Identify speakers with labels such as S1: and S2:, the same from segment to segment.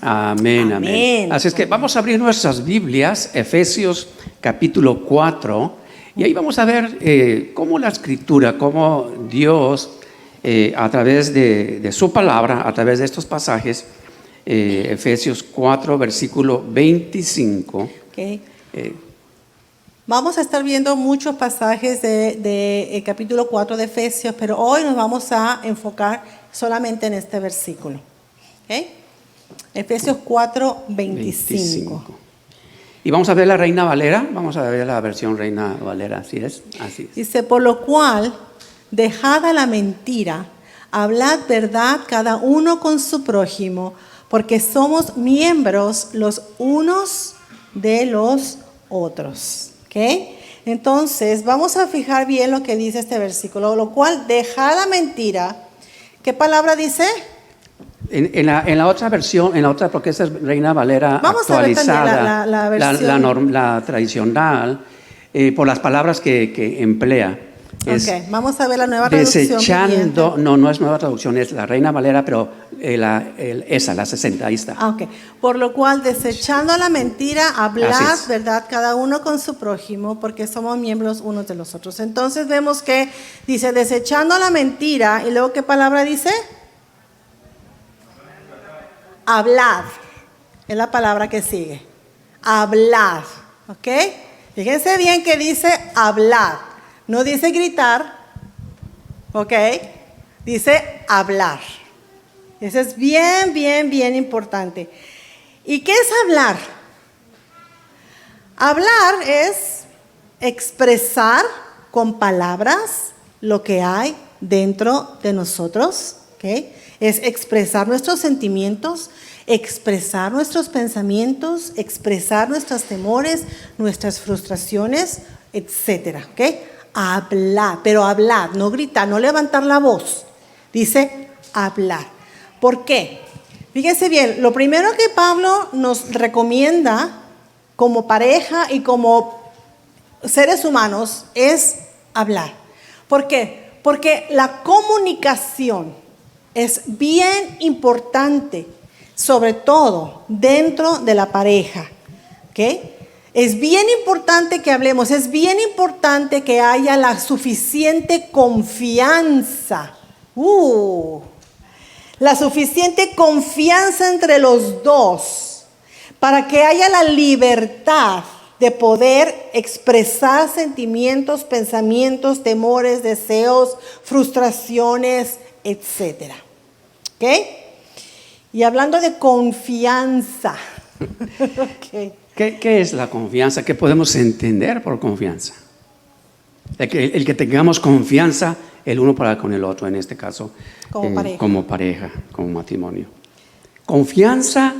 S1: Amén, amén. Así es que vamos a abrir nuestras Biblias, Efesios capítulo 4, y ahí vamos a ver cómo la Escritura, cómo Dios, a través de su palabra, a través de estos pasajes, Efesios 4, versículo 25.
S2: Okay. Vamos a estar viendo muchos pasajes de capítulo 4 de Efesios, pero hoy nos vamos a enfocar solamente en este versículo. ¿Okay? Efesios 4, 25.
S1: Y vamos a ver la Reina Valera, vamos a ver la versión Reina Valera, así es.
S2: Dice, por lo cual, dejada la mentira, hablad verdad cada uno con su prójimo, porque somos miembros los unos de los otros. ¿Okay? Entonces, vamos a fijar bien lo que dice este versículo, lo cual, dejad la mentira. ¿Qué palabra dice?
S1: En la otra versión, porque esa es Reina Valera
S2: vamos
S1: actualizada,
S2: a ver la versión.
S1: la tradicional, por las palabras que emplea.
S2: Vamos a ver la nueva traducción.
S1: Desechando, no es nueva traducción, es la Reina Valera, pero la 60, ahí está.
S2: Por lo cual, desechando la mentira, hablad verdad cada uno con su prójimo, porque somos miembros unos de los otros. Entonces vemos que dice, desechando la mentira, y luego ¿qué palabra dice? Hablad. Es la palabra que sigue. Hablad. ¿Ok? Fíjense bien que dice hablad. No dice gritar, ¿ok? Dice hablar. Eso es bien importante. ¿Y qué es hablar? Hablar es expresar con palabras lo que hay dentro de nosotros, ¿ok? Es expresar nuestros sentimientos, expresar nuestros pensamientos, expresar nuestros temores, nuestras frustraciones, etcétera, ¿ok? Hablar, pero hablar, no gritar, no levantar la voz. Dice hablar. ¿Por qué? Fíjense bien, lo primero que Pablo nos recomienda como pareja y como seres humanos es hablar. ¿Por qué? Porque la comunicación es bien importante, sobre todo dentro de la pareja. ¿Ok? Es bien importante que hablemos, es bien importante que haya la suficiente confianza. La suficiente confianza entre los dos para que haya la libertad de poder expresar sentimientos, pensamientos, temores, deseos, frustraciones, etcétera. ¿Ok? Y hablando de confianza.
S1: Okay. ¿Qué es la confianza? ¿Qué podemos entender por confianza? El que tengamos confianza el uno para con el otro, en este caso, como pareja, como matrimonio. Confianza,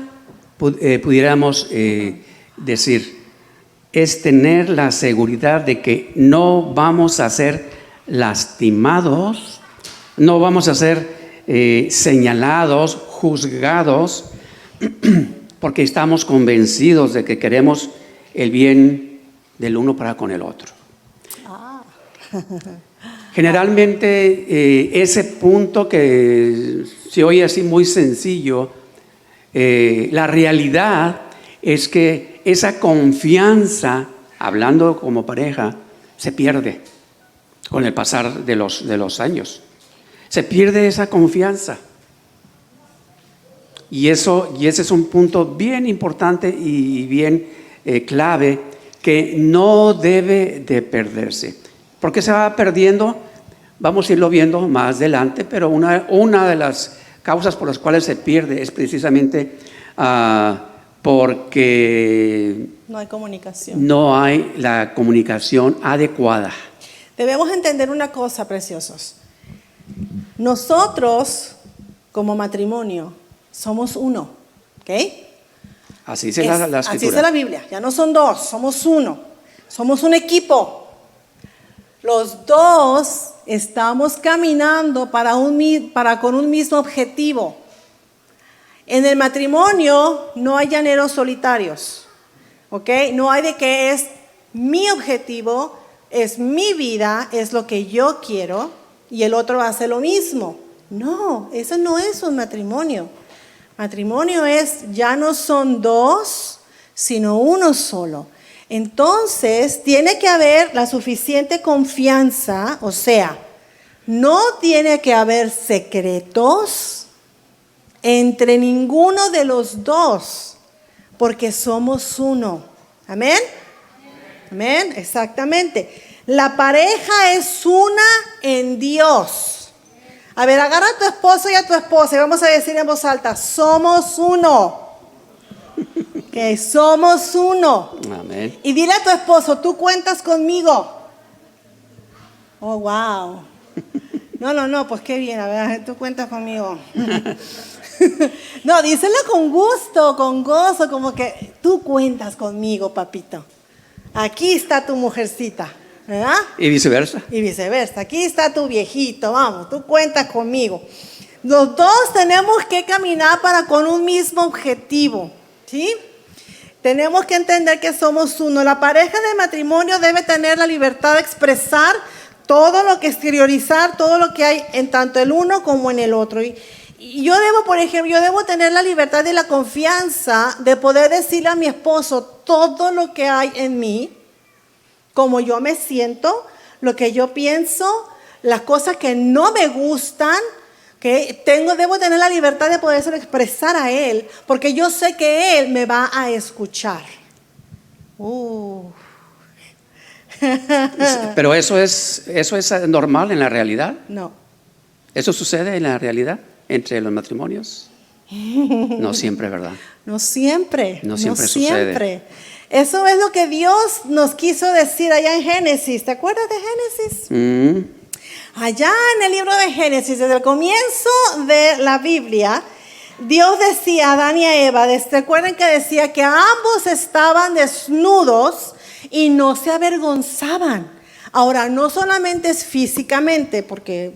S1: pudiéramos decir, es tener la seguridad de que no vamos a ser lastimados, no vamos a ser señalados, juzgados, porque estamos convencidos de que queremos el bien del uno para con el otro. Generalmente ese punto que se oye así muy sencillo, la realidad es que esa confianza, hablando como pareja, se pierde con el pasar de los años. Se pierde esa confianza. Y ese es un punto bien importante y bien clave que no debe de perderse. ¿Por qué se va perdiendo? Vamos a irlo viendo más adelante, pero una de las causas por las cuales se pierde es precisamente porque
S2: no hay comunicación.
S1: No hay la comunicación adecuada.
S2: Debemos entender una cosa, preciosos. Nosotros, como matrimonio, somos uno, ¿ok?
S1: Así dice la Escritura.
S2: Así dice la Biblia. Ya no son dos, somos uno. Somos un equipo. Los dos estamos caminando con un mismo objetivo. En el matrimonio no hay llaneros solitarios, ¿ok? No hay de que es mi objetivo, es mi vida, es lo que yo quiero y el otro hace lo mismo. No, eso no es un matrimonio. Matrimonio es, ya no son dos, sino uno solo. Entonces, tiene que haber la suficiente confianza, o sea, no tiene que haber secretos entre ninguno de los dos, porque somos uno. ¿Amén? Amén, exactamente. La pareja es una en Dios. A ver, agarra a tu esposo y a tu esposa y vamos a decir en voz alta, somos uno. Que somos uno.
S1: Amén.
S2: Y dile a tu esposo, tú cuentas conmigo. Oh, wow. No, pues qué bien, a ver, tú cuentas conmigo. No, díselo con gusto, con gozo, como que tú cuentas conmigo, papito. Aquí está tu mujercita, ¿verdad?
S1: Y viceversa.
S2: Y viceversa, aquí está tu viejito, vamos, tú cuentas conmigo. Los dos tenemos que caminar con un mismo objetivo, ¿sí? Tenemos que entender que somos uno. La pareja de matrimonio debe tener la libertad de expresar todo lo que exteriorizar, todo lo que hay en tanto el uno como en el otro. Y yo debo, por ejemplo, yo debo tener la libertad y la confianza de poder decirle a mi esposo todo lo que hay en mí, cómo yo me siento, lo que yo pienso, las cosas que no me gustan, que debo tener la libertad de poder expresar a él, porque yo sé que él me va a escuchar.
S1: Pero eso es normal en la realidad.
S2: No.
S1: ¿Eso sucede en la realidad entre los matrimonios? No siempre, ¿verdad?
S2: No siempre.
S1: No siempre sucede.
S2: Eso es lo que Dios nos quiso decir allá en Génesis. ¿Te acuerdas de Génesis? Allá en el libro de Génesis, desde el comienzo de la Biblia, Dios decía a Adán y a Eva, recuerden que decía que ambos estaban desnudos y no se avergonzaban. Ahora, no solamente es físicamente, porque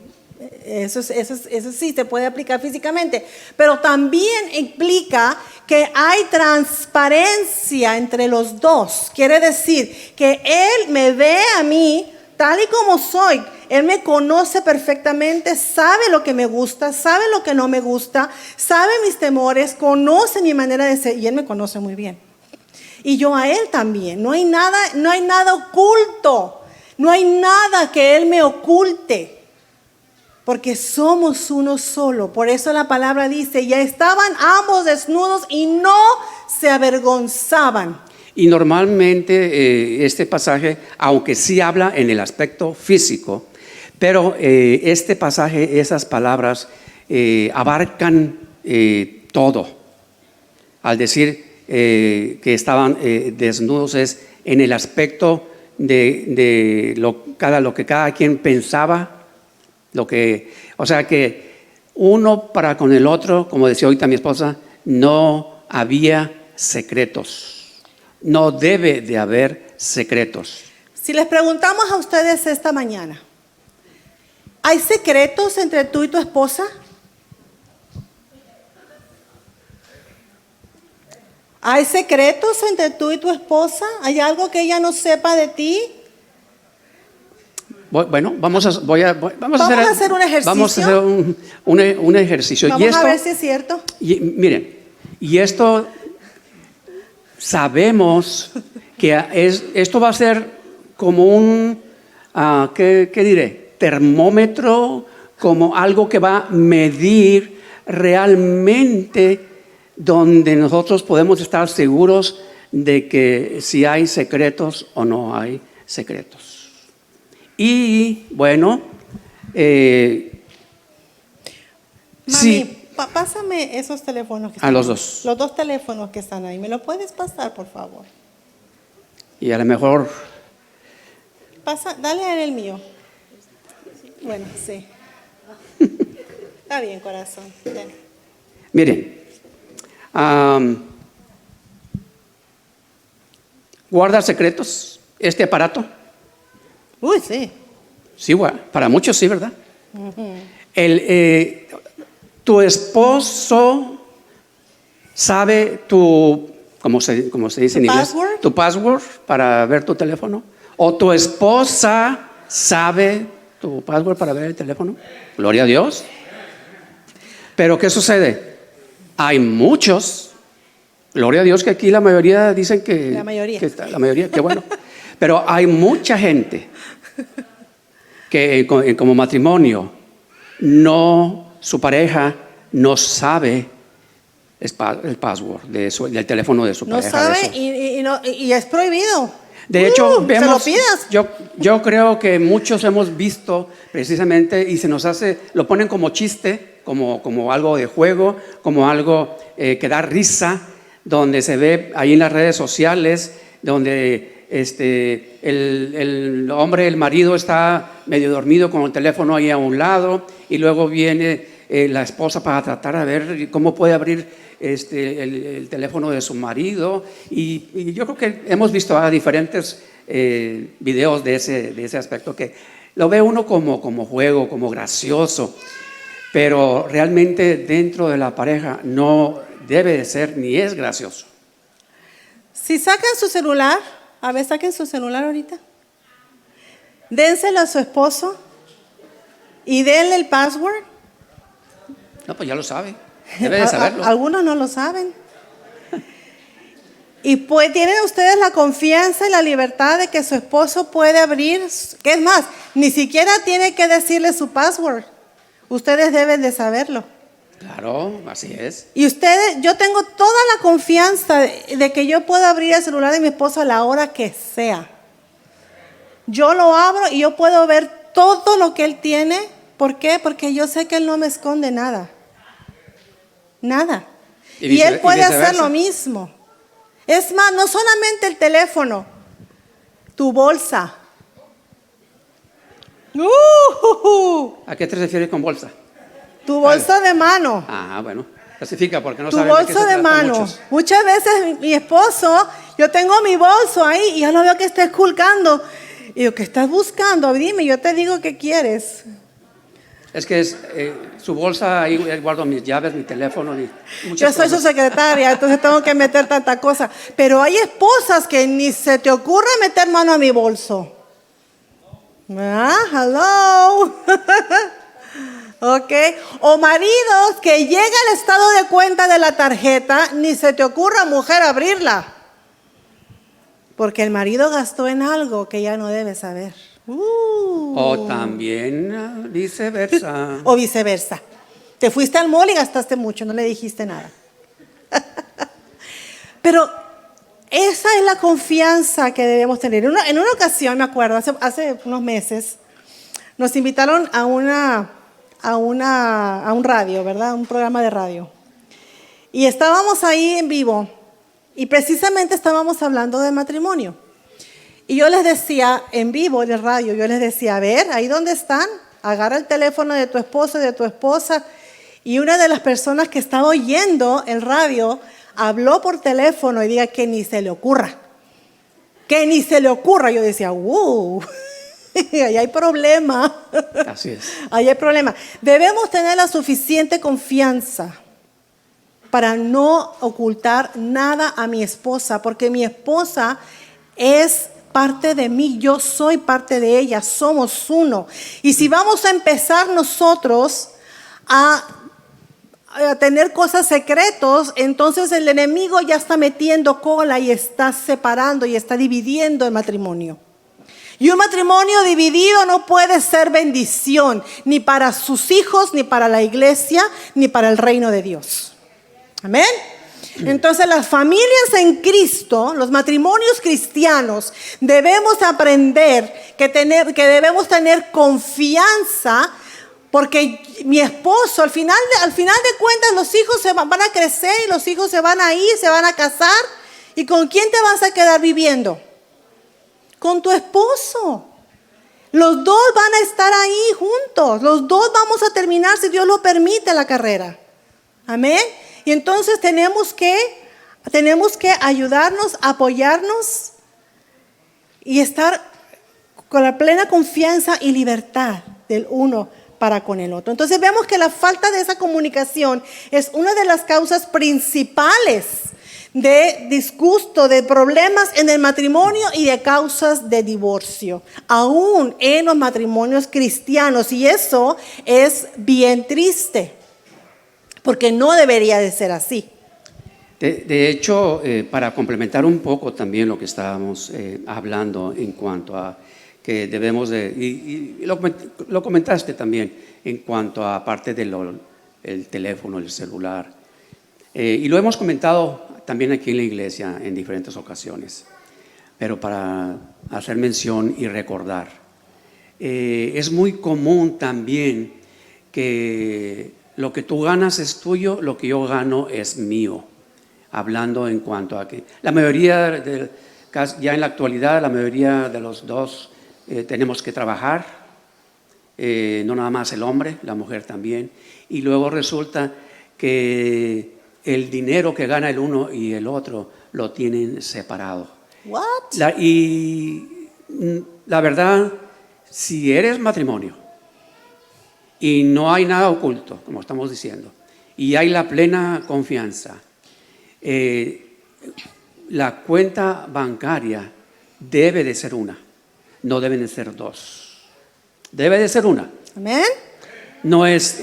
S2: eso sí se puede aplicar físicamente, pero también implica que hay transparencia entre los dos. Quiere decir que Él me ve a mí tal y como soy. Él me conoce perfectamente, sabe lo que me gusta, sabe lo que no me gusta, sabe mis temores, conoce mi manera de ser y Él me conoce muy bien. Y yo a Él también. No hay nada oculto, no hay nada que Él me oculte, porque somos uno solo. Por eso la palabra dice, ya estaban ambos desnudos y no se avergonzaban.
S1: Y normalmente este pasaje, aunque sí habla en el aspecto físico, pero este pasaje, esas palabras abarcan todo. Al decir que estaban desnudos es en el aspecto de lo que cada quien pensaba, o sea que uno para con el otro, como decía ahorita mi esposa, no había secretos. No debe de haber secretos.
S2: Si les preguntamos a ustedes esta mañana, ¿hay secretos entre tú y tu esposa? ¿Hay secretos entre tú y tu esposa? ¿Hay algo que ella no sepa de ti?
S1: Bueno, vamos a hacer un ejercicio.
S2: Vamos a
S1: hacer un ejercicio.
S2: Vamos a ver si es cierto.
S1: Miren, y esto sabemos que esto va a ser como un, ¿qué diré? Termómetro, como algo que va a medir realmente donde nosotros podemos estar seguros de que si hay secretos o no hay secretos. Y bueno,
S2: Mami, pásame esos teléfonos que están
S1: a los
S2: ahí.
S1: dos.
S2: Los dos teléfonos que están ahí. ¿Me los puedes pasar, por favor?
S1: Y a lo mejor
S2: Dale a él el mío. Bueno, sí. Está bien, corazón. Dale.
S1: Miren, ¿guarda secretos este aparato?
S2: Uy, sí.
S1: Sí, para muchos sí, ¿verdad? Tu esposo sabe ¿cómo se dice en inglés?
S2: Password?
S1: Tu password para ver tu teléfono. O tu esposa sabe tu password para ver el teléfono. Gloria a Dios. Pero ¿qué sucede? Hay muchos, gloria a Dios que aquí la mayoría dicen que...
S2: La mayoría.
S1: La mayoría, qué bueno. Pero hay mucha gente que como matrimonio, su pareja no sabe el password del teléfono de su pareja.
S2: No sabe y es prohibido.
S1: De hecho, vemos,
S2: se lo pidas.
S1: yo creo que muchos hemos visto precisamente y se nos hace, lo ponen como chiste, como algo de juego, como algo que da risa, donde se ve ahí en las redes sociales, donde el hombre, el marido está medio dormido con el teléfono ahí a un lado y luego viene la esposa para tratar de ver cómo puede abrir el teléfono de su marido y yo creo que hemos visto diferentes videos de ese aspecto que lo ve uno como juego, como gracioso, pero realmente dentro de la pareja no debe de ser ni es gracioso.
S2: Si sacan su celular, a ver, saquen su celular ahorita, dénselo a su esposo y denle el password.
S1: No, pues ya lo sabe. Debe de saberlo.
S2: Algunos no lo saben. Y pues tienen ustedes la confianza y la libertad de que su esposo puede abrir, que es más, ni siquiera tiene que decirle su password. Ustedes deben de saberlo.
S1: Claro, así es.
S2: Y yo tengo toda la confianza de que yo puedo abrir el celular de mi esposo a la hora que sea. Yo lo abro y yo puedo ver todo lo que él tiene. ¿Por qué? Porque yo sé que él no me esconde nada. Nada. Y él puede hacer lo mismo. Es más, no solamente el teléfono, tu bolsa.
S1: ¿A qué te refieres con bolsa?
S2: Tu bolsa de mano.
S1: Ah, bueno. Clasifica porque no
S2: tu
S1: saben
S2: bolso de mano.
S1: Muchos.
S2: Muchas veces mi esposo, yo tengo mi bolso ahí y yo lo veo que está esculcando. Y yo, ¿qué estás buscando? Dime, yo te digo qué quieres.
S1: Es que su bolsa, ahí guardo mis llaves, mi teléfono.
S2: Yo soy su secretaria, entonces tengo que meter tanta cosa. Pero hay esposas que ni se te ocurra meter mano a mi bolso. Hello. Ok. O maridos que llega el estado de cuenta de la tarjeta, ni se te ocurra, mujer, abrirla. Porque el marido gastó en algo que ya no debe saber.
S1: O también viceversa.
S2: O viceversa. Te fuiste al mall y gastaste mucho, no le dijiste nada. Pero esa es la confianza que debemos tener. En una ocasión, me acuerdo, hace unos meses, nos invitaron a un radio, ¿verdad? Un programa de radio. Y estábamos ahí en vivo y precisamente estábamos hablando de matrimonio. Y yo les decía, en vivo en el radio, yo les decía, a ver, ahí donde están, agarra el teléfono de tu esposo y de tu esposa. Y una de las personas que estaba oyendo el radio habló por teléfono y diga que ni se le ocurra. Que ni se le ocurra. Yo decía, ahí hay problema.
S1: Así es.
S2: Ahí hay problema. Debemos tener la suficiente confianza para no ocultar nada a mi esposa, porque mi esposa es parte de mí, yo soy parte de ella, somos uno. Y si vamos a empezar nosotros a tener cosas secretos, entonces el enemigo ya está metiendo cola y está separando y está dividiendo el matrimonio. Y un matrimonio dividido no puede ser bendición, ni para sus hijos, ni para la iglesia, ni para el reino de Dios. Amén. Entonces las familias en Cristo, los matrimonios cristianos, debemos aprender que debemos tener confianza, porque mi esposo, al final de cuentas, los hijos van a crecer y los hijos se van a ir, se van a casar. ¿Y con quién te vas a quedar viviendo? Con tu esposo. Los dos van a estar ahí juntos. Los dos vamos a terminar, si Dios lo permite, la carrera. Amén. Y entonces tenemos que ayudarnos, apoyarnos y estar con la plena confianza y libertad del uno para con el otro. Entonces vemos que la falta de esa comunicación es una de las causas principales de disgusto, de problemas en el matrimonio y de causas de divorcio, aún en los matrimonios cristianos. Y eso es bien triste. porque no debería de ser así.
S1: De hecho, para complementar un poco también lo que estábamos hablando en cuanto a que debemos de, y lo comentaste también en cuanto a parte del teléfono, el celular, y lo hemos comentado también aquí en la iglesia en diferentes ocasiones, pero para hacer mención y recordar, es muy común también que lo que tú ganas es tuyo, lo que yo gano es mío. Hablando en cuanto a que la mayoría, ya en la actualidad, la mayoría de los dos tenemos que trabajar, no nada más el hombre, la mujer también, y luego resulta que el dinero que gana el uno y el otro lo tienen separado.
S2: What?
S1: La verdad, si eres matrimonio y no hay nada oculto, como estamos diciendo, y hay la plena confianza, la cuenta bancaria debe de ser una, no deben de ser dos, debe de ser una.
S2: Amén.
S1: No es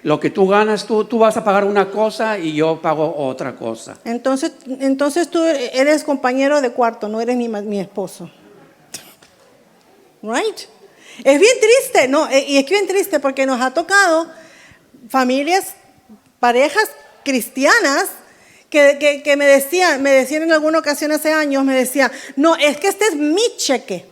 S1: lo que tú ganas, tú vas a pagar una cosa y yo pago otra cosa.
S2: Entonces tú eres compañero de cuarto, no eres mi esposo. Right? Es bien triste, ¿no? Y es bien triste porque nos ha tocado familias, parejas cristianas que me decían en alguna ocasión hace años, me decían, no, es que este es mi cheque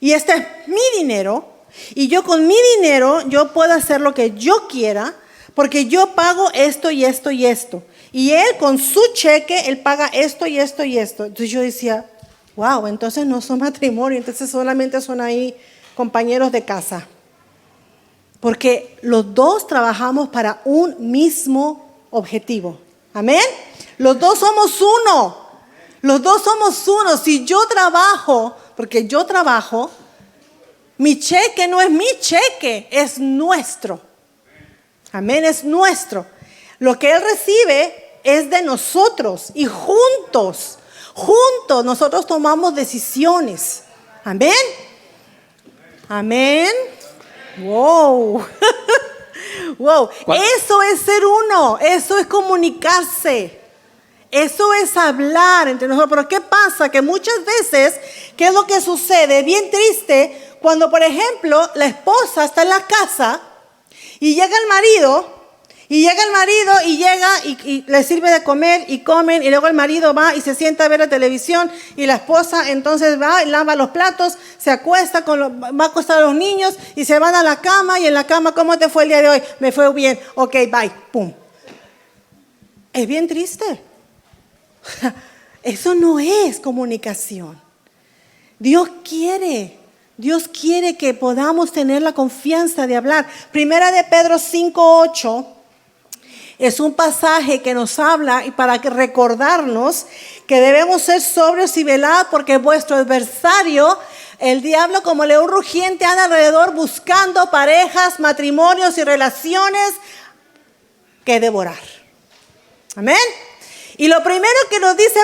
S2: y este es mi dinero y yo con mi dinero yo puedo hacer lo que yo quiera porque yo pago esto y esto y esto. Y él con su cheque, él paga esto y esto y esto. Entonces yo decía, wow, entonces no son matrimonio, entonces solamente son ahí compañeros de casa. Porque los dos trabajamos para un mismo objetivo. Amén. Los dos somos uno. Los dos somos uno. Si yo trabajo, porque yo trabajo, mi cheque no es mi cheque, es nuestro. Amén, es nuestro. Lo que él recibe es de nosotros y juntos nosotros tomamos decisiones. Amén. Amén. Wow. Wow. Eso es ser uno. Eso es comunicarse. Eso es hablar entre nosotros. Pero ¿qué pasa? Que muchas veces, ¿qué es lo que sucede? Bien triste, cuando por ejemplo la esposa está en la casa y llega el marido y le sirve de comer y comen y luego el marido va y se sienta a ver la televisión y la esposa entonces va y lava los platos, se acuesta, va a acostar a los niños y se van a la cama y en la cama, ¿cómo te fue el día de hoy? Me fue bien, ok, bye, pum. Es bien triste. Eso no es comunicación. Dios quiere que podamos tener la confianza de hablar. Primera de Pedro 5:8 es un pasaje que nos habla y para que recordarnos que debemos ser sobrios y velar porque vuestro adversario, el diablo, como león rugiente, anda alrededor buscando parejas, matrimonios y relaciones que devorar. Amén. Y lo primero que nos dice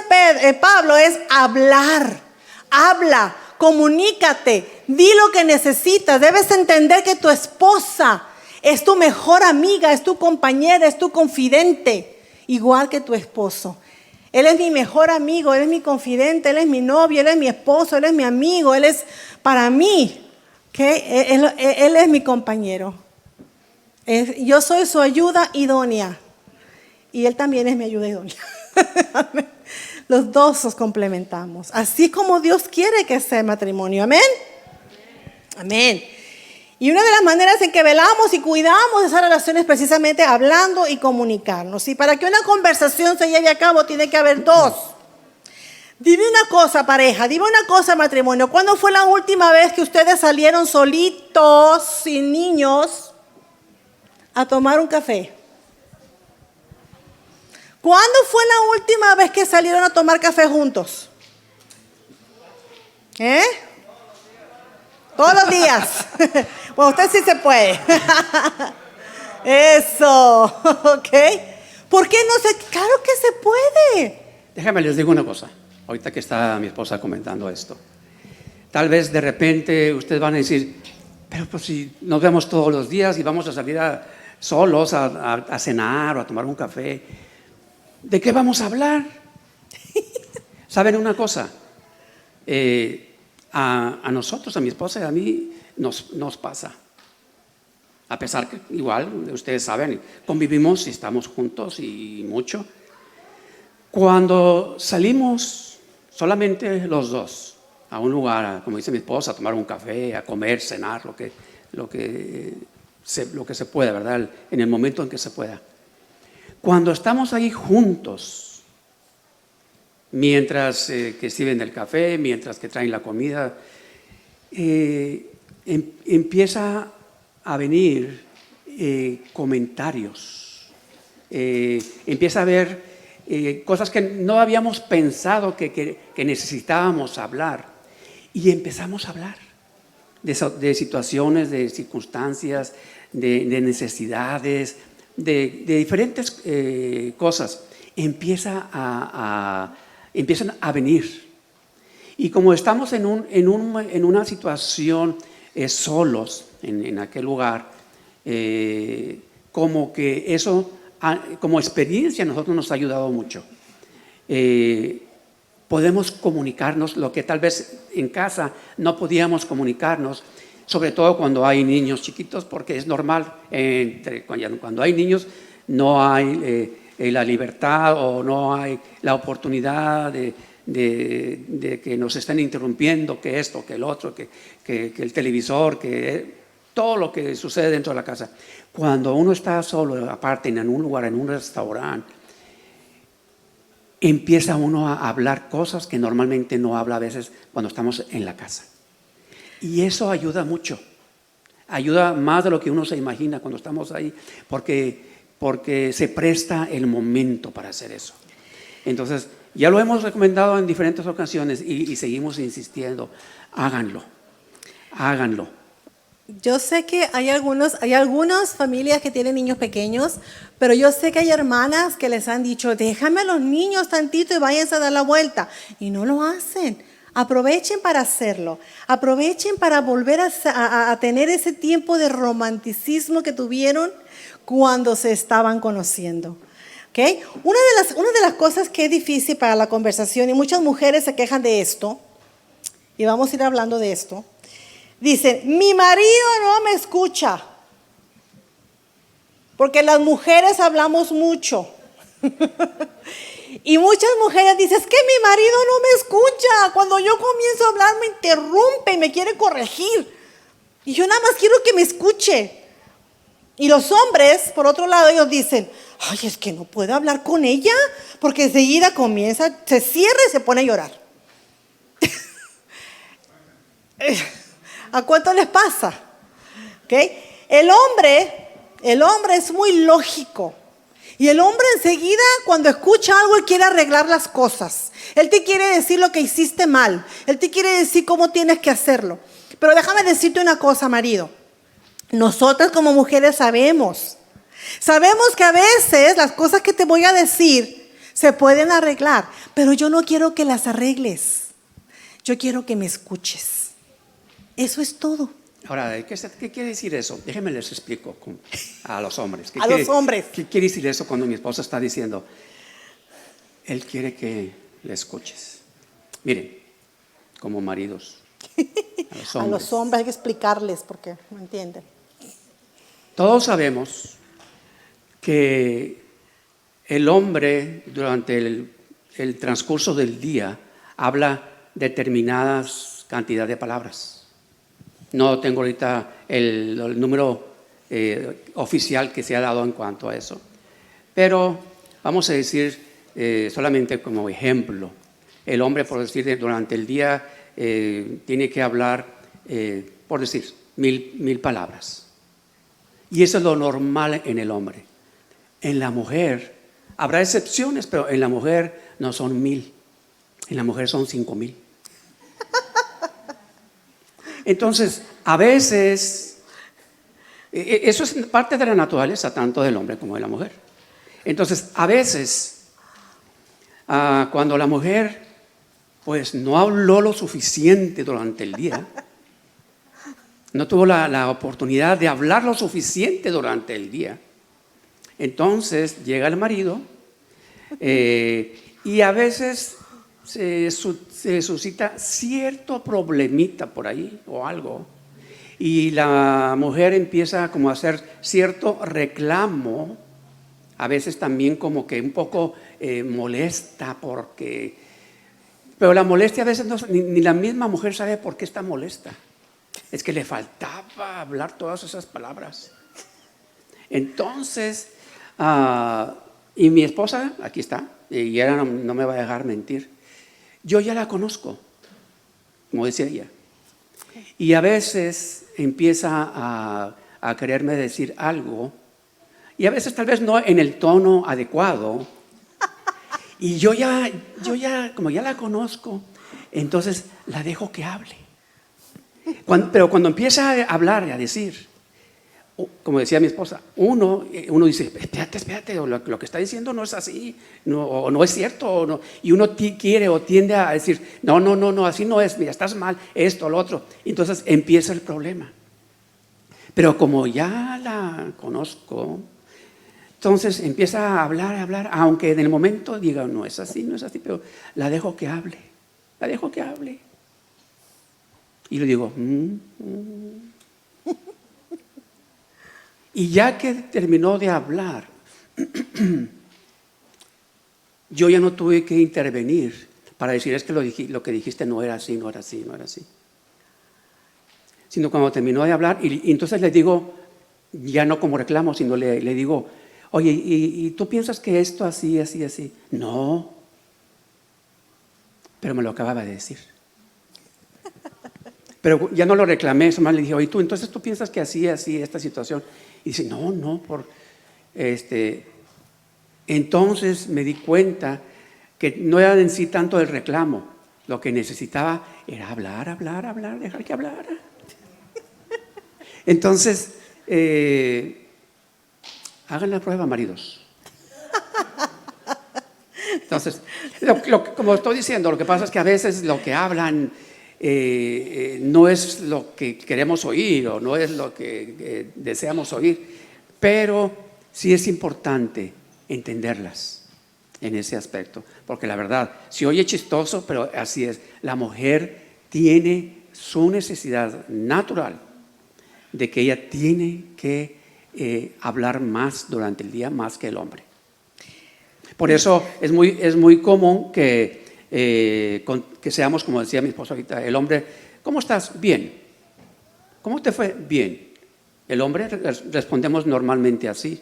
S2: Pablo es hablar. Habla, comunícate, di lo que necesitas. Debes entender que tu esposa es tu mejor amiga, es tu compañera, es tu confidente, igual que tu esposo. Él es mi mejor amigo, él es mi confidente, él es mi novio, él es mi esposo, él es mi amigo, él es para mí, ¿okay? Él es mi compañero. Yo soy su ayuda idónea y él también es mi ayuda idónea. Los dos nos complementamos, así como Dios quiere que sea el matrimonio. Amén. Amén. Y una de las maneras en que velamos y cuidamos esas relaciones es precisamente hablando y comunicarnos. Y para que una conversación se lleve a cabo tiene que haber dos. Dime una cosa, pareja, dime una cosa, matrimonio. ¿Cuándo fue la última vez que ustedes salieron solitos, sin niños, a tomar un café? ¿Cuándo fue la última vez que salieron a tomar café juntos? Todos los días. Bueno, usted sí se puede. Eso, ¿ok? ¿Por qué no se? Claro que se puede.
S1: Déjame les digo una cosa, ahorita que está mi esposa comentando esto. Tal vez de repente ustedes van a decir, pero pues si nos vemos todos los días y vamos a salir solos a cenar o a tomar un café, ¿de qué vamos a hablar? ¿Saben una cosa? A nosotros, a mi esposa y a mí, nos pasa. A pesar que igual, ustedes saben, convivimos y estamos juntos y mucho. Cuando salimos solamente los dos a un lugar, como dice mi esposa, a tomar un café, a comer, cenar, lo que se pueda, ¿verdad? En el momento en que se pueda. Cuando estamos ahí juntos, mientras que sirven el café, mientras que traen la comida, empieza a venir comentarios, empieza a haber cosas que no habíamos pensado que necesitábamos hablar, y empezamos a hablar de situaciones, de circunstancias, de necesidades, de diferentes cosas. Empiezan a venir. Y como estamos en una situación solos en aquel lugar, como que eso, como experiencia, a nosotros nos ha ayudado mucho. Podemos comunicarnos lo que tal vez en casa no podíamos comunicarnos, sobre todo cuando hay niños chiquitos, porque es normal, cuando hay niños no hay la libertad o no hay la oportunidad de que nos estén interrumpiendo, que esto, que el otro, que el televisor, que todo lo que sucede dentro de la casa. Cuando uno está solo, aparte, en un lugar, en un restaurante, empieza uno a hablar cosas que normalmente no habla a veces cuando estamos en la casa. Y eso ayuda mucho. Ayuda más de lo que uno se imagina cuando estamos ahí, porque se presta el momento para hacer eso. Entonces, ya lo hemos recomendado en diferentes ocasiones y seguimos insistiendo. Háganlo.
S2: Yo sé que hay algunas familias que tienen niños pequeños, pero yo sé que hay hermanas que les han dicho, déjame a los niños tantito y váyanse a dar la vuelta. Y no lo hacen. Aprovechen para hacerlo. Aprovechen para volver a tener ese tiempo de romanticismo que tuvieron cuando se estaban conociendo. ¿Okay? Una de las cosas que es difícil para la conversación, y muchas mujeres se quejan de esto, y vamos a ir hablando de esto. Dicen, mi marido no me escucha, porque las mujeres hablamos mucho. Y muchas mujeres dicen, es que mi marido no me escucha, cuando yo comienzo a hablar me interrumpe y me quiere corregir, y yo nada más quiero que me escuche. Y los hombres, por otro lado, ellos dicen, ay, es que no puedo hablar con ella, porque enseguida se cierra y se pone a llorar. ¿A cuánto les pasa? ¿Okay? El hombre es muy lógico. Y el hombre enseguida, cuando escucha algo, él quiere arreglar las cosas. Él te quiere decir lo que hiciste mal. Él te quiere decir cómo tienes que hacerlo. Pero déjame decirte una cosa, marido. Nosotras como mujeres sabemos que a veces las cosas que te voy a decir se pueden arreglar. Pero yo no quiero que las arregles. Yo quiero que me escuches. Eso es todo.
S1: Ahora, ¿qué quiere decir eso? Déjenme les explico a los hombres. ¿Qué quiere decir eso cuando mi esposa está diciendo, él quiere que le escuches? Miren, como maridos,
S2: a los hombres hay que explicarles porque no entienden.
S1: Todos sabemos que el hombre durante el transcurso del día habla determinadas cantidades de palabras. No tengo ahorita el número oficial que se ha dado en cuanto a eso. Pero vamos a decir, solamente como ejemplo, el hombre, por decir, durante el día tiene que hablar, por decir, 1000 palabras. Y eso es lo normal en el hombre. En la mujer, habrá excepciones, pero en la mujer no son 1000. En la mujer son 5000. Entonces, a veces, eso es parte de la naturaleza, tanto del hombre como de la mujer. Entonces, a veces, cuando la mujer, pues, no habló lo suficiente durante el día, no tuvo la oportunidad de hablar lo suficiente durante el día, Entonces llega el marido y a veces se suscita cierto problemita por ahí o algo. Y la mujer empieza como a hacer cierto reclamo, a veces también como que un poco molesta porque... Pero la molestia a veces ni la misma mujer sabe por qué está molesta. Es que le faltaba hablar todas esas palabras. Entonces, y mi esposa, aquí está, y ella no me va a dejar mentir. Yo ya la conozco, como decía ella. Y a veces empieza a quererme decir algo, y a veces tal vez no en el tono adecuado. Y yo ya, como ya la conozco, entonces la dejo que hable. Pero cuando empieza a hablar y a decir, como decía mi esposa, uno dice, espérate, o lo que está diciendo no es así, o no es cierto, o no, y uno quiere o tiende a decir, no, así no es, mira, estás mal, esto, lo otro. Y entonces empieza el problema. Pero como ya la conozco, entonces empieza a hablar, aunque en el momento diga, no es así, pero la dejo que hable. Y le digo, Y ya que terminó de hablar, yo ya no tuve que intervenir para decir, es que lo que dijiste no era así. Sino cuando terminó de hablar, y entonces le digo, ya no como reclamo, sino le digo, oye, ¿y tú piensas que esto así? No, pero me lo acababa de decir. Pero ya no lo reclamé, eso más le dije, oye, entonces tú piensas que así, esta situación. Y dice, no, entonces me di cuenta que no era en sí tanto el reclamo, lo que necesitaba era hablar, dejar que hablara. Entonces, hagan la prueba, maridos. Entonces, como estoy diciendo, lo que pasa es que a veces lo que hablan no es lo que queremos oír o no es lo que deseamos oír, pero sí es importante entenderlas en ese aspecto, porque la verdad, si oye chistoso, pero así es, la mujer tiene su necesidad natural de que ella tiene que hablar más durante el día, más que el hombre. Por eso es muy común que seamos, como decía mi esposo ahorita, el hombre, ¿cómo estás? Bien. ¿Cómo te fue? Bien. El hombre respondemos normalmente así.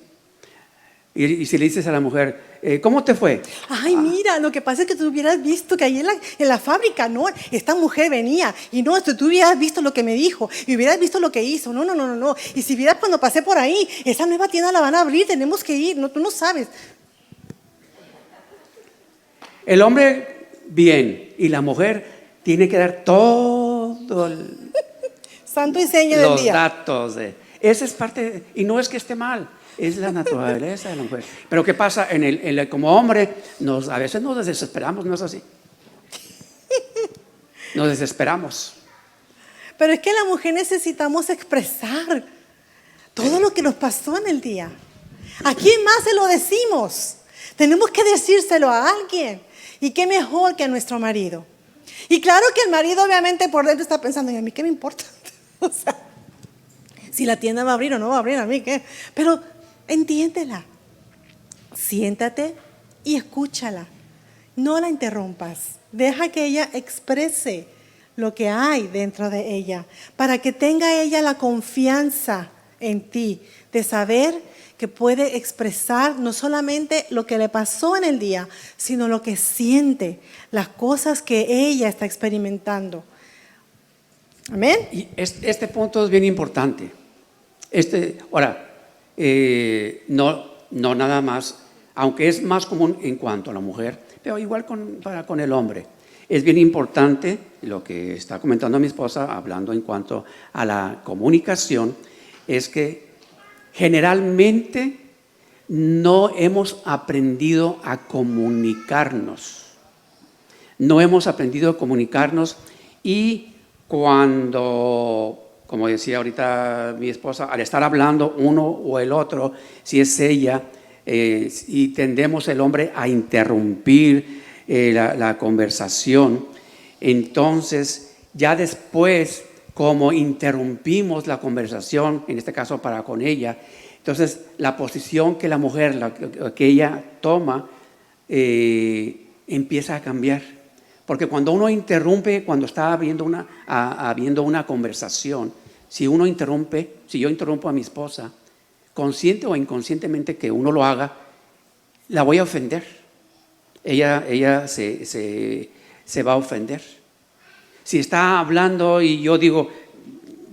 S1: Y si le dices a la mujer, ¿cómo te fue?
S2: Ay, mira, lo que pasa es que tú hubieras visto que ahí en la fábrica, no, esta mujer venía y no, tú hubieras visto lo que me dijo y hubieras visto lo que hizo. No. Y si vieras cuando pasé por ahí, esa nueva tienda la van a abrir, tenemos que ir, no, tú no sabes.
S1: El hombre, bien, y la mujer tiene que dar todo
S2: santo y seña del día.
S1: Los datos. Esa es parte, y no es que esté mal, es la naturaleza de la mujer. Pero ¿qué pasa? Como hombre, a veces nos desesperamos, ¿no es así? Nos desesperamos.
S2: Pero es que la mujer necesitamos expresar todo lo que nos pasó en el día. ¿A quién más se lo decimos? Tenemos que decírselo a alguien. Y qué mejor que a nuestro marido. Y claro que el marido obviamente por dentro está pensando, ¿y a mí qué me importa? O sea, si la tienda va a abrir o no va a abrir, ¿a mí qué? Pero entiéndela. Siéntate y escúchala. No la interrumpas. Deja que ella exprese lo que hay dentro de ella, para que tenga ella la confianza en ti, de saber que puede expresar no solamente lo que le pasó en el día, sino lo que siente, las cosas que ella está experimentando. Amén.
S1: Y este punto es bien importante. Ahora, no nada más, aunque es más común en cuanto a la mujer, pero igual con el hombre. Es bien importante lo que está comentando mi esposa, hablando en cuanto a la comunicación, es que generalmente no hemos aprendido a comunicarnos. No hemos aprendido a comunicarnos y cuando, como decía ahorita mi esposa, al estar hablando uno o el otro, si es ella, y tendemos el hombre a interrumpir la conversación. Entonces, ya después, como interrumpimos la conversación, en este caso para con ella, entonces la posición que la mujer, que ella toma, empieza a cambiar. Porque cuando uno interrumpe, cuando está habiendo una conversación, si yo interrumpo a mi esposa, consciente o inconscientemente que uno lo haga, la voy a ofender. Ella se va a ofender. Si está hablando y yo digo,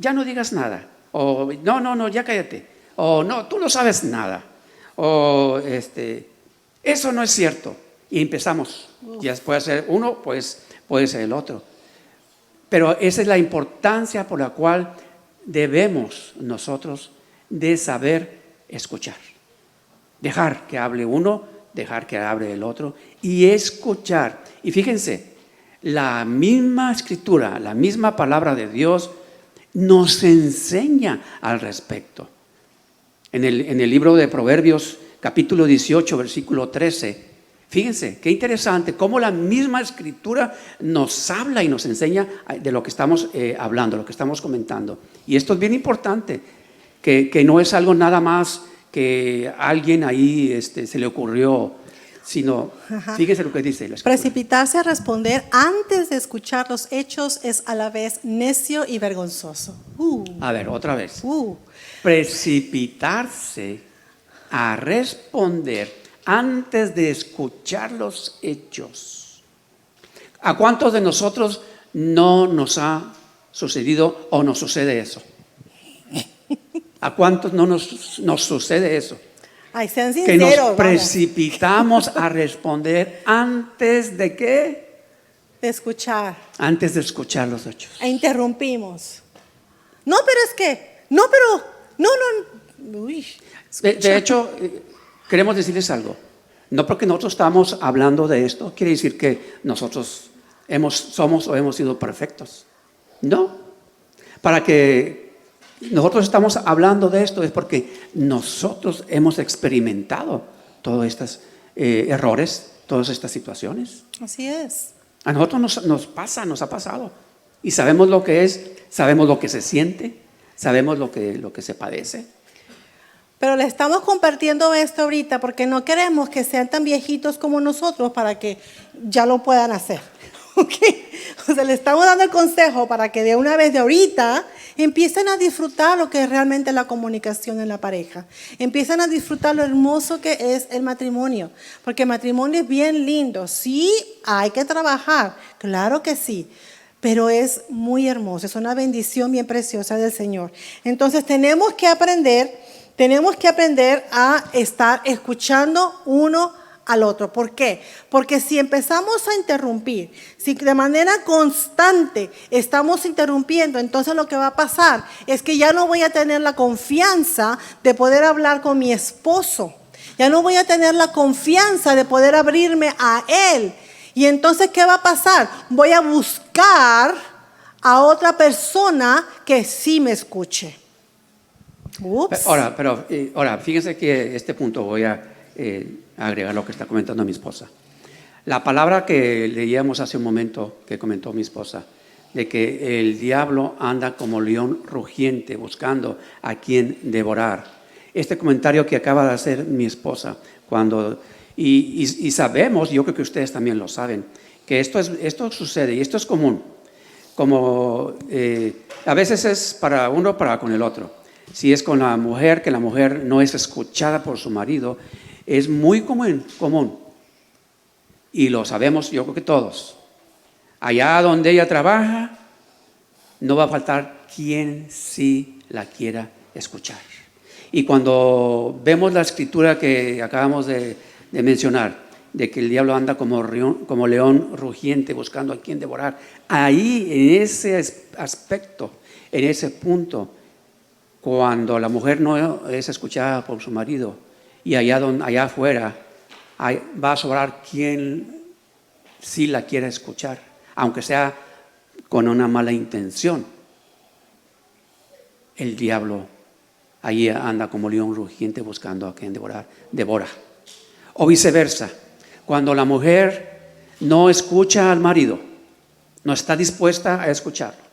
S1: ya no digas nada, o no, ya cállate, o no, tú no sabes nada, o eso no es cierto, y empezamos. Ya puede ser uno, pues puede ser el otro. Pero esa es la importancia por la cual debemos nosotros de saber escuchar. Dejar que hable uno, dejar que hable el otro y escuchar. Y fíjense, la misma escritura, la misma palabra de Dios nos enseña al respecto. En el libro de Proverbios, capítulo 18, versículo 13, fíjense, qué interesante cómo la misma escritura nos habla y nos enseña de lo que estamos hablando, lo que estamos comentando. Y esto es bien importante, que no es algo nada más que a alguien ahí se le ocurrió, sino, fíjense lo que dice la escritura.
S2: Precipitarse a responder antes de escuchar los hechos es a la vez necio y vergonzoso.
S1: A ver, otra vez. Precipitarse a responder antes de escuchar los hechos. ¿A cuántos de nosotros no nos ha sucedido o nos sucede eso? ¿A cuántos no nos sucede eso?
S2: Ay, sean
S1: que
S2: sinceros,
S1: nos precipitamos a responder antes de ¿qué?
S2: De escuchar.
S1: Antes de escuchar los hechos.
S2: E interrumpimos. No, pero es que, no. Uy,
S1: de hecho, queremos decirles algo. No porque nosotros estamos hablando de esto, quiere decir que nosotros somos o hemos sido perfectos. No. Para que nosotros estamos hablando de esto es porque nosotros hemos experimentado todos estos errores, todas estas situaciones.
S2: Así es.
S1: A nosotros nos ha pasado. Y sabemos lo que es, sabemos lo que se siente, sabemos lo que se padece.
S2: Pero le estamos compartiendo esto ahorita porque no queremos que sean tan viejitos como nosotros para que ya lo puedan hacer. ¿Okay? O sea, le estamos dando el consejo para que de una vez de ahorita empiecen a disfrutar lo que es realmente la comunicación en la pareja. Empiecen a disfrutar lo hermoso que es el matrimonio. Porque el matrimonio es bien lindo. Sí, hay que trabajar, claro que sí. Pero es muy hermoso, es una bendición bien preciosa del Señor. Entonces tenemos que aprender a estar escuchando uno al otro. ¿Por qué? Porque si empezamos a interrumpir, si de manera constante estamos interrumpiendo, entonces lo que va a pasar es que ya no voy a tener la confianza de poder hablar con mi esposo. Ya no voy a tener la confianza de poder abrirme a él. Y entonces, ¿qué va a pasar? Voy a buscar a otra persona que sí me escuche. Ups.
S1: Ahora, fíjense que este punto voy a agregar lo que está comentando mi esposa. La palabra que leíamos hace un momento, que comentó mi esposa, de que el diablo anda como león rugiente buscando a quien devorar. Este comentario que acaba de hacer mi esposa, y sabemos, yo creo que ustedes también lo saben, que esto sucede y esto es común. Como a veces es para uno, para con el otro. Si es con la mujer, que la mujer no es escuchada por su marido, es muy común. Y lo sabemos, yo creo que todos. Allá donde ella trabaja, no va a faltar quien sí la quiera escuchar. Y cuando vemos la escritura que acabamos de mencionar, de que el diablo anda como león rugiente buscando a quien devorar, ahí en ese aspecto, en ese punto, cuando la mujer no es escuchada por su marido y allá afuera va a sobrar quien sí la quiera escuchar, aunque sea con una mala intención, el diablo allí anda como león rugiente buscando a quien devora. O viceversa, cuando la mujer no escucha al marido, no está dispuesta a escucharlo.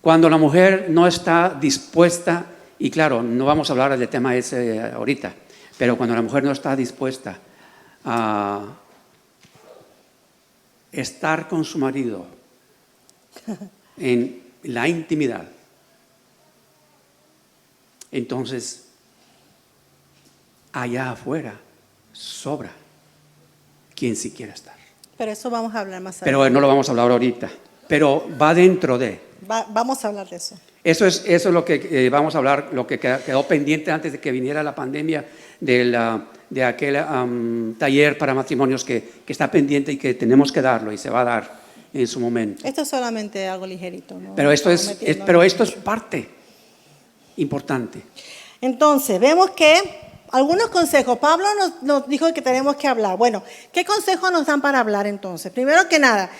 S1: Cuando la mujer no está dispuesta, y claro, no vamos a hablar del tema ese ahorita, pero cuando la mujer no está dispuesta a estar con su marido en la intimidad, entonces allá afuera sobra quien sí quiera estar.
S2: Pero eso vamos a hablar más adelante.
S1: Pero no lo vamos a hablar ahorita, pero va dentro de.
S2: Vamos a hablar de eso.
S1: Eso es lo que vamos a hablar, lo que quedó pendiente antes de que viniera la pandemia de aquel taller para matrimonios que está pendiente y que tenemos que darlo y se va a dar en su momento.
S2: Esto es solamente algo ligerito, ¿no?
S1: Pero esto es parte importante.
S2: Entonces, vemos que algunos consejos. Pablo nos dijo que tenemos que hablar. Bueno, ¿qué consejos nos dan para hablar entonces? Primero que nada,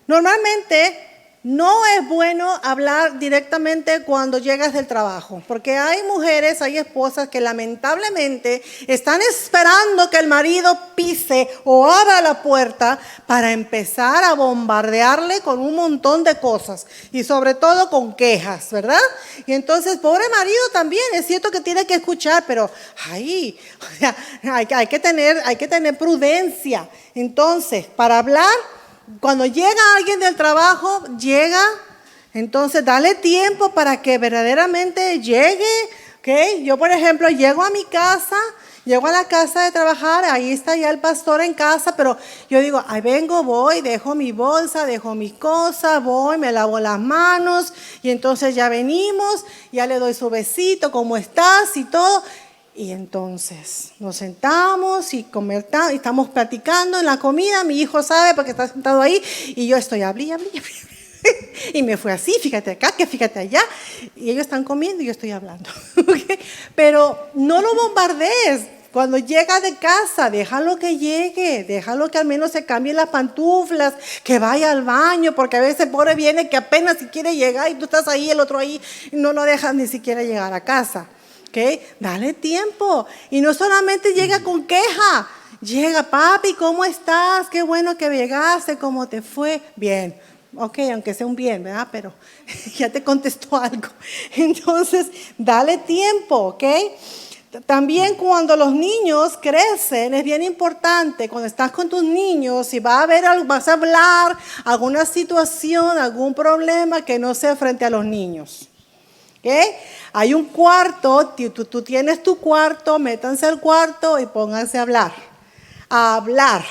S2: normalmente no es bueno hablar directamente cuando llegas del trabajo, porque hay mujeres, hay esposas que lamentablemente están esperando que el marido pise o abra la puerta para empezar a bombardearle con un montón de cosas y sobre todo con quejas, ¿verdad? Y entonces, pobre marido también, es cierto que tiene que escuchar, pero hay que tener prudencia. Entonces, para hablar, cuando llega alguien del trabajo, entonces dale tiempo para que verdaderamente llegue, ¿ok? Yo, por ejemplo, llego a la casa de trabajar, ahí está ya el pastor en casa, pero yo digo, ahí vengo, voy, dejo mi bolsa, dejo mis cosas, voy, me lavo las manos, y entonces ya venimos, ya le doy su besito, ¿cómo estás? Y todo. Y entonces nos sentamos y estamos platicando en la comida. Mi hijo sabe porque está sentado ahí y yo estoy hablando. Y me fue así, fíjate acá, que fíjate allá. Y ellos están comiendo y yo estoy hablando. ¿Okay? Pero no lo bombardees. Cuando llega de casa, déjalo que llegue, déjalo que al menos se cambie las pantuflas, que vaya al baño, porque a veces pobre viene que apenas si quiere llegar y tú estás ahí, el otro ahí, y no lo dejas ni siquiera llegar a casa. ¿Okay? Dale tiempo. Y no solamente llega con queja. Llega, papi, ¿cómo estás? Qué bueno que llegaste, ¿cómo te fue? Bien. Ok, aunque sea un bien, ¿verdad? Pero ya te contestó algo. Entonces, dale tiempo, ¿ok? También cuando los niños crecen, es bien importante, cuando estás con tus niños, si vas a hablar alguna situación, algún problema que no sea frente a los niños. ¿Okay? Hay un cuarto, tú tienes tu cuarto, métanse al cuarto y pónganse a hablar. A hablar,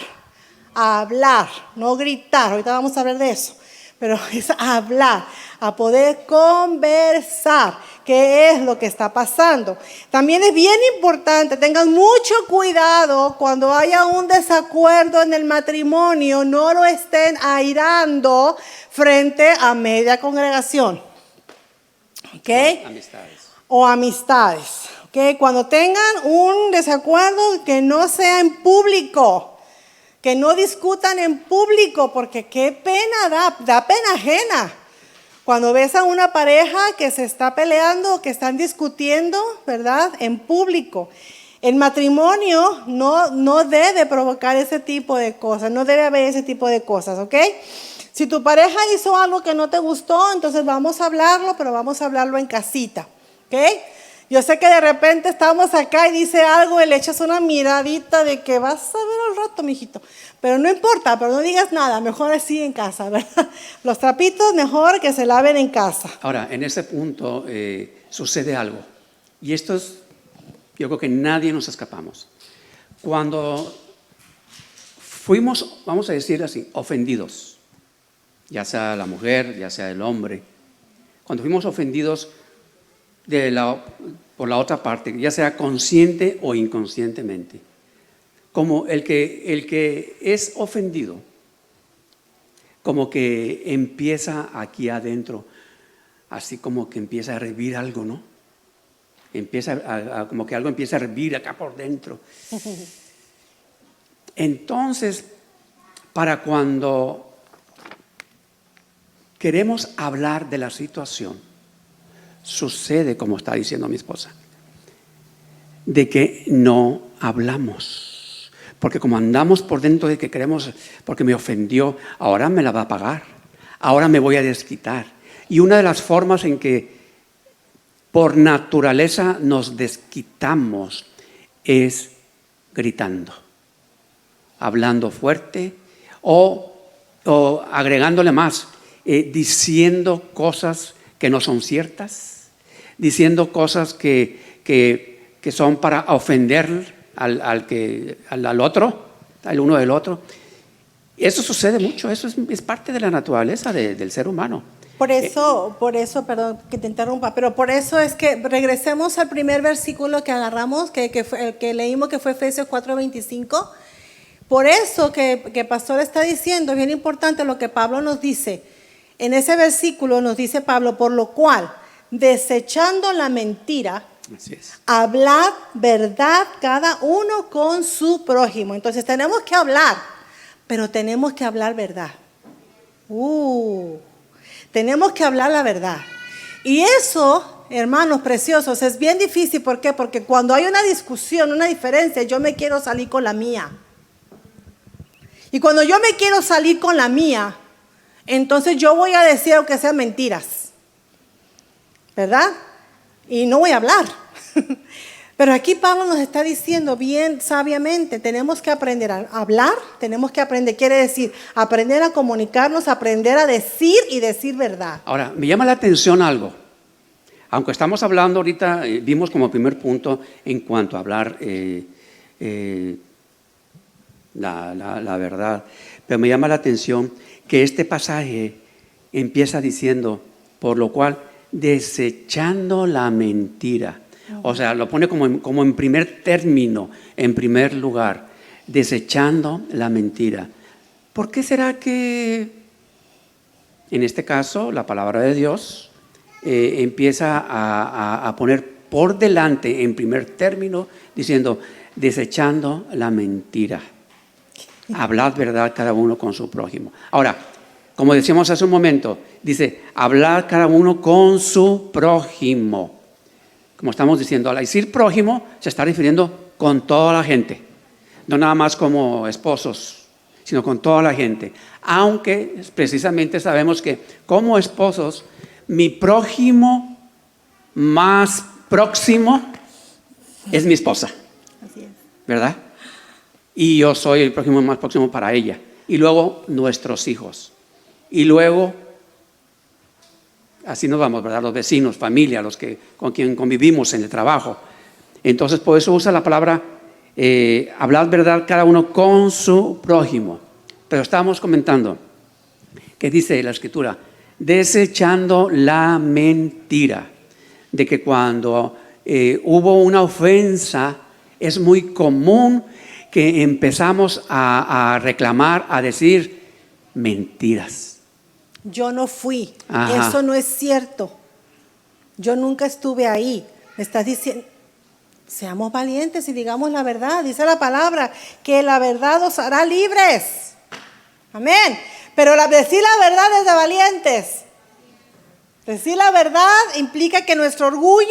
S2: no gritar, ahorita vamos a hablar de eso, pero es hablar, a poder conversar qué es lo que está pasando. También es bien importante, tengan mucho cuidado cuando haya un desacuerdo en el matrimonio, no lo estén airando frente a media congregación. ¿Okay? O amistades. ¿Okay? Cuando tengan un desacuerdo, que no sea en público, que no discutan en público, porque qué pena da pena ajena. Cuando ves a una pareja que se está peleando, que están discutiendo, ¿verdad? En público. El matrimonio no debe provocar ese tipo de cosas, no debe haber ese tipo de cosas, ¿ok? Si tu pareja hizo algo que no te gustó, entonces vamos a hablarlo, pero vamos a hablarlo en casita, ¿ok? Yo sé que de repente estamos acá y dice algo y le echas una miradita de que vas a ver al rato, mijito. Pero no importa, pero no digas nada, mejor así en casa, ¿verdad? Los trapitos mejor que se laven en casa.
S1: Ahora, en ese punto sucede algo. Y esto es, yo creo que nadie nos escapamos. Cuando fuimos, vamos a decir así, ofendidos, ya sea la mujer, ya sea el hombre, cuando fuimos ofendidos por la otra parte, ya sea consciente o inconscientemente, como el que es ofendido, como que empieza aquí adentro, así como que empieza a hervir algo, ¿no? Como que algo empieza a hervir acá por dentro. Entonces, para cuando queremos hablar de la situación, sucede como está diciendo mi esposa, de que no hablamos. Porque como andamos por dentro de que queremos, porque me ofendió, ahora me la va a pagar, ahora me voy a desquitar. Y una de las formas en que por naturaleza nos desquitamos es gritando, hablando fuerte o agregándole más, diciendo cosas que no son ciertas, diciendo cosas que son para ofender al otro, al uno del otro. Eso sucede mucho, eso es parte de la naturaleza del ser humano.
S2: Por eso, perdón que te interrumpa, pero por eso es que regresemos al primer versículo que agarramos, que leímos, que fue Efesios 4:25. Por eso que Pastor está diciendo, es bien importante lo que Pablo nos dice. En ese versículo nos dice Pablo, por lo cual, desechando la mentira,
S1: Así es.
S2: hablad verdad cada uno con su prójimo. Entonces tenemos que hablar, pero tenemos que hablar verdad. Tenemos que hablar la verdad. Y eso, hermanos preciosos, es bien difícil. ¿Por qué? Porque cuando hay una discusión, una diferencia, yo me quiero salir con la mía. Y cuando yo me quiero salir con la mía, entonces yo voy a decir aunque sean mentiras, ¿verdad? Y no voy a hablar. Pero aquí Pablo nos está diciendo bien sabiamente, tenemos que aprender a hablar, tenemos que aprender, quiere decir, aprender a comunicarnos, aprender a decir y decir verdad.
S1: Ahora, me llama la atención algo. Aunque estamos hablando ahorita, vimos como primer punto en cuanto a hablar la verdad, pero me llama la atención que este pasaje empieza diciendo, por lo cual, desechando la mentira. O sea, lo pone como en primer término, en primer lugar, desechando la mentira. ¿Por qué será que, en este caso, la palabra de Dios empieza a poner por delante, en primer término, diciendo, desechando la mentira? Hablad verdad cada uno con su prójimo. Ahora, como decíamos hace un momento, dice, hablad cada uno con su prójimo. Como estamos diciendo, al decir prójimo, se está refiriendo con toda la gente. No nada más como esposos, sino con toda la gente. Aunque precisamente sabemos que como esposos, mi prójimo más próximo es mi esposa.
S2: Así es.
S1: ¿Verdad? Y yo soy el prójimo más próximo para ella. Y luego nuestros hijos. Y luego, así nos vamos, ¿verdad? Los vecinos, familia, con quien convivimos en el trabajo. Entonces, por eso usa la palabra, hablad verdad cada uno con su prójimo. Pero estábamos comentando, que dice la Escritura, desechando la mentira, de que cuando hubo una ofensa, es muy común que empezamos a reclamar, a decir mentiras.
S2: Yo no fui.
S1: Ajá.
S2: Eso no es cierto. Yo nunca estuve ahí. Me estás diciendo, seamos valientes y digamos la verdad. Dice la palabra que la verdad os hará libres. Amén. Pero decir la verdad es de valientes. Decir la verdad implica que nuestro orgullo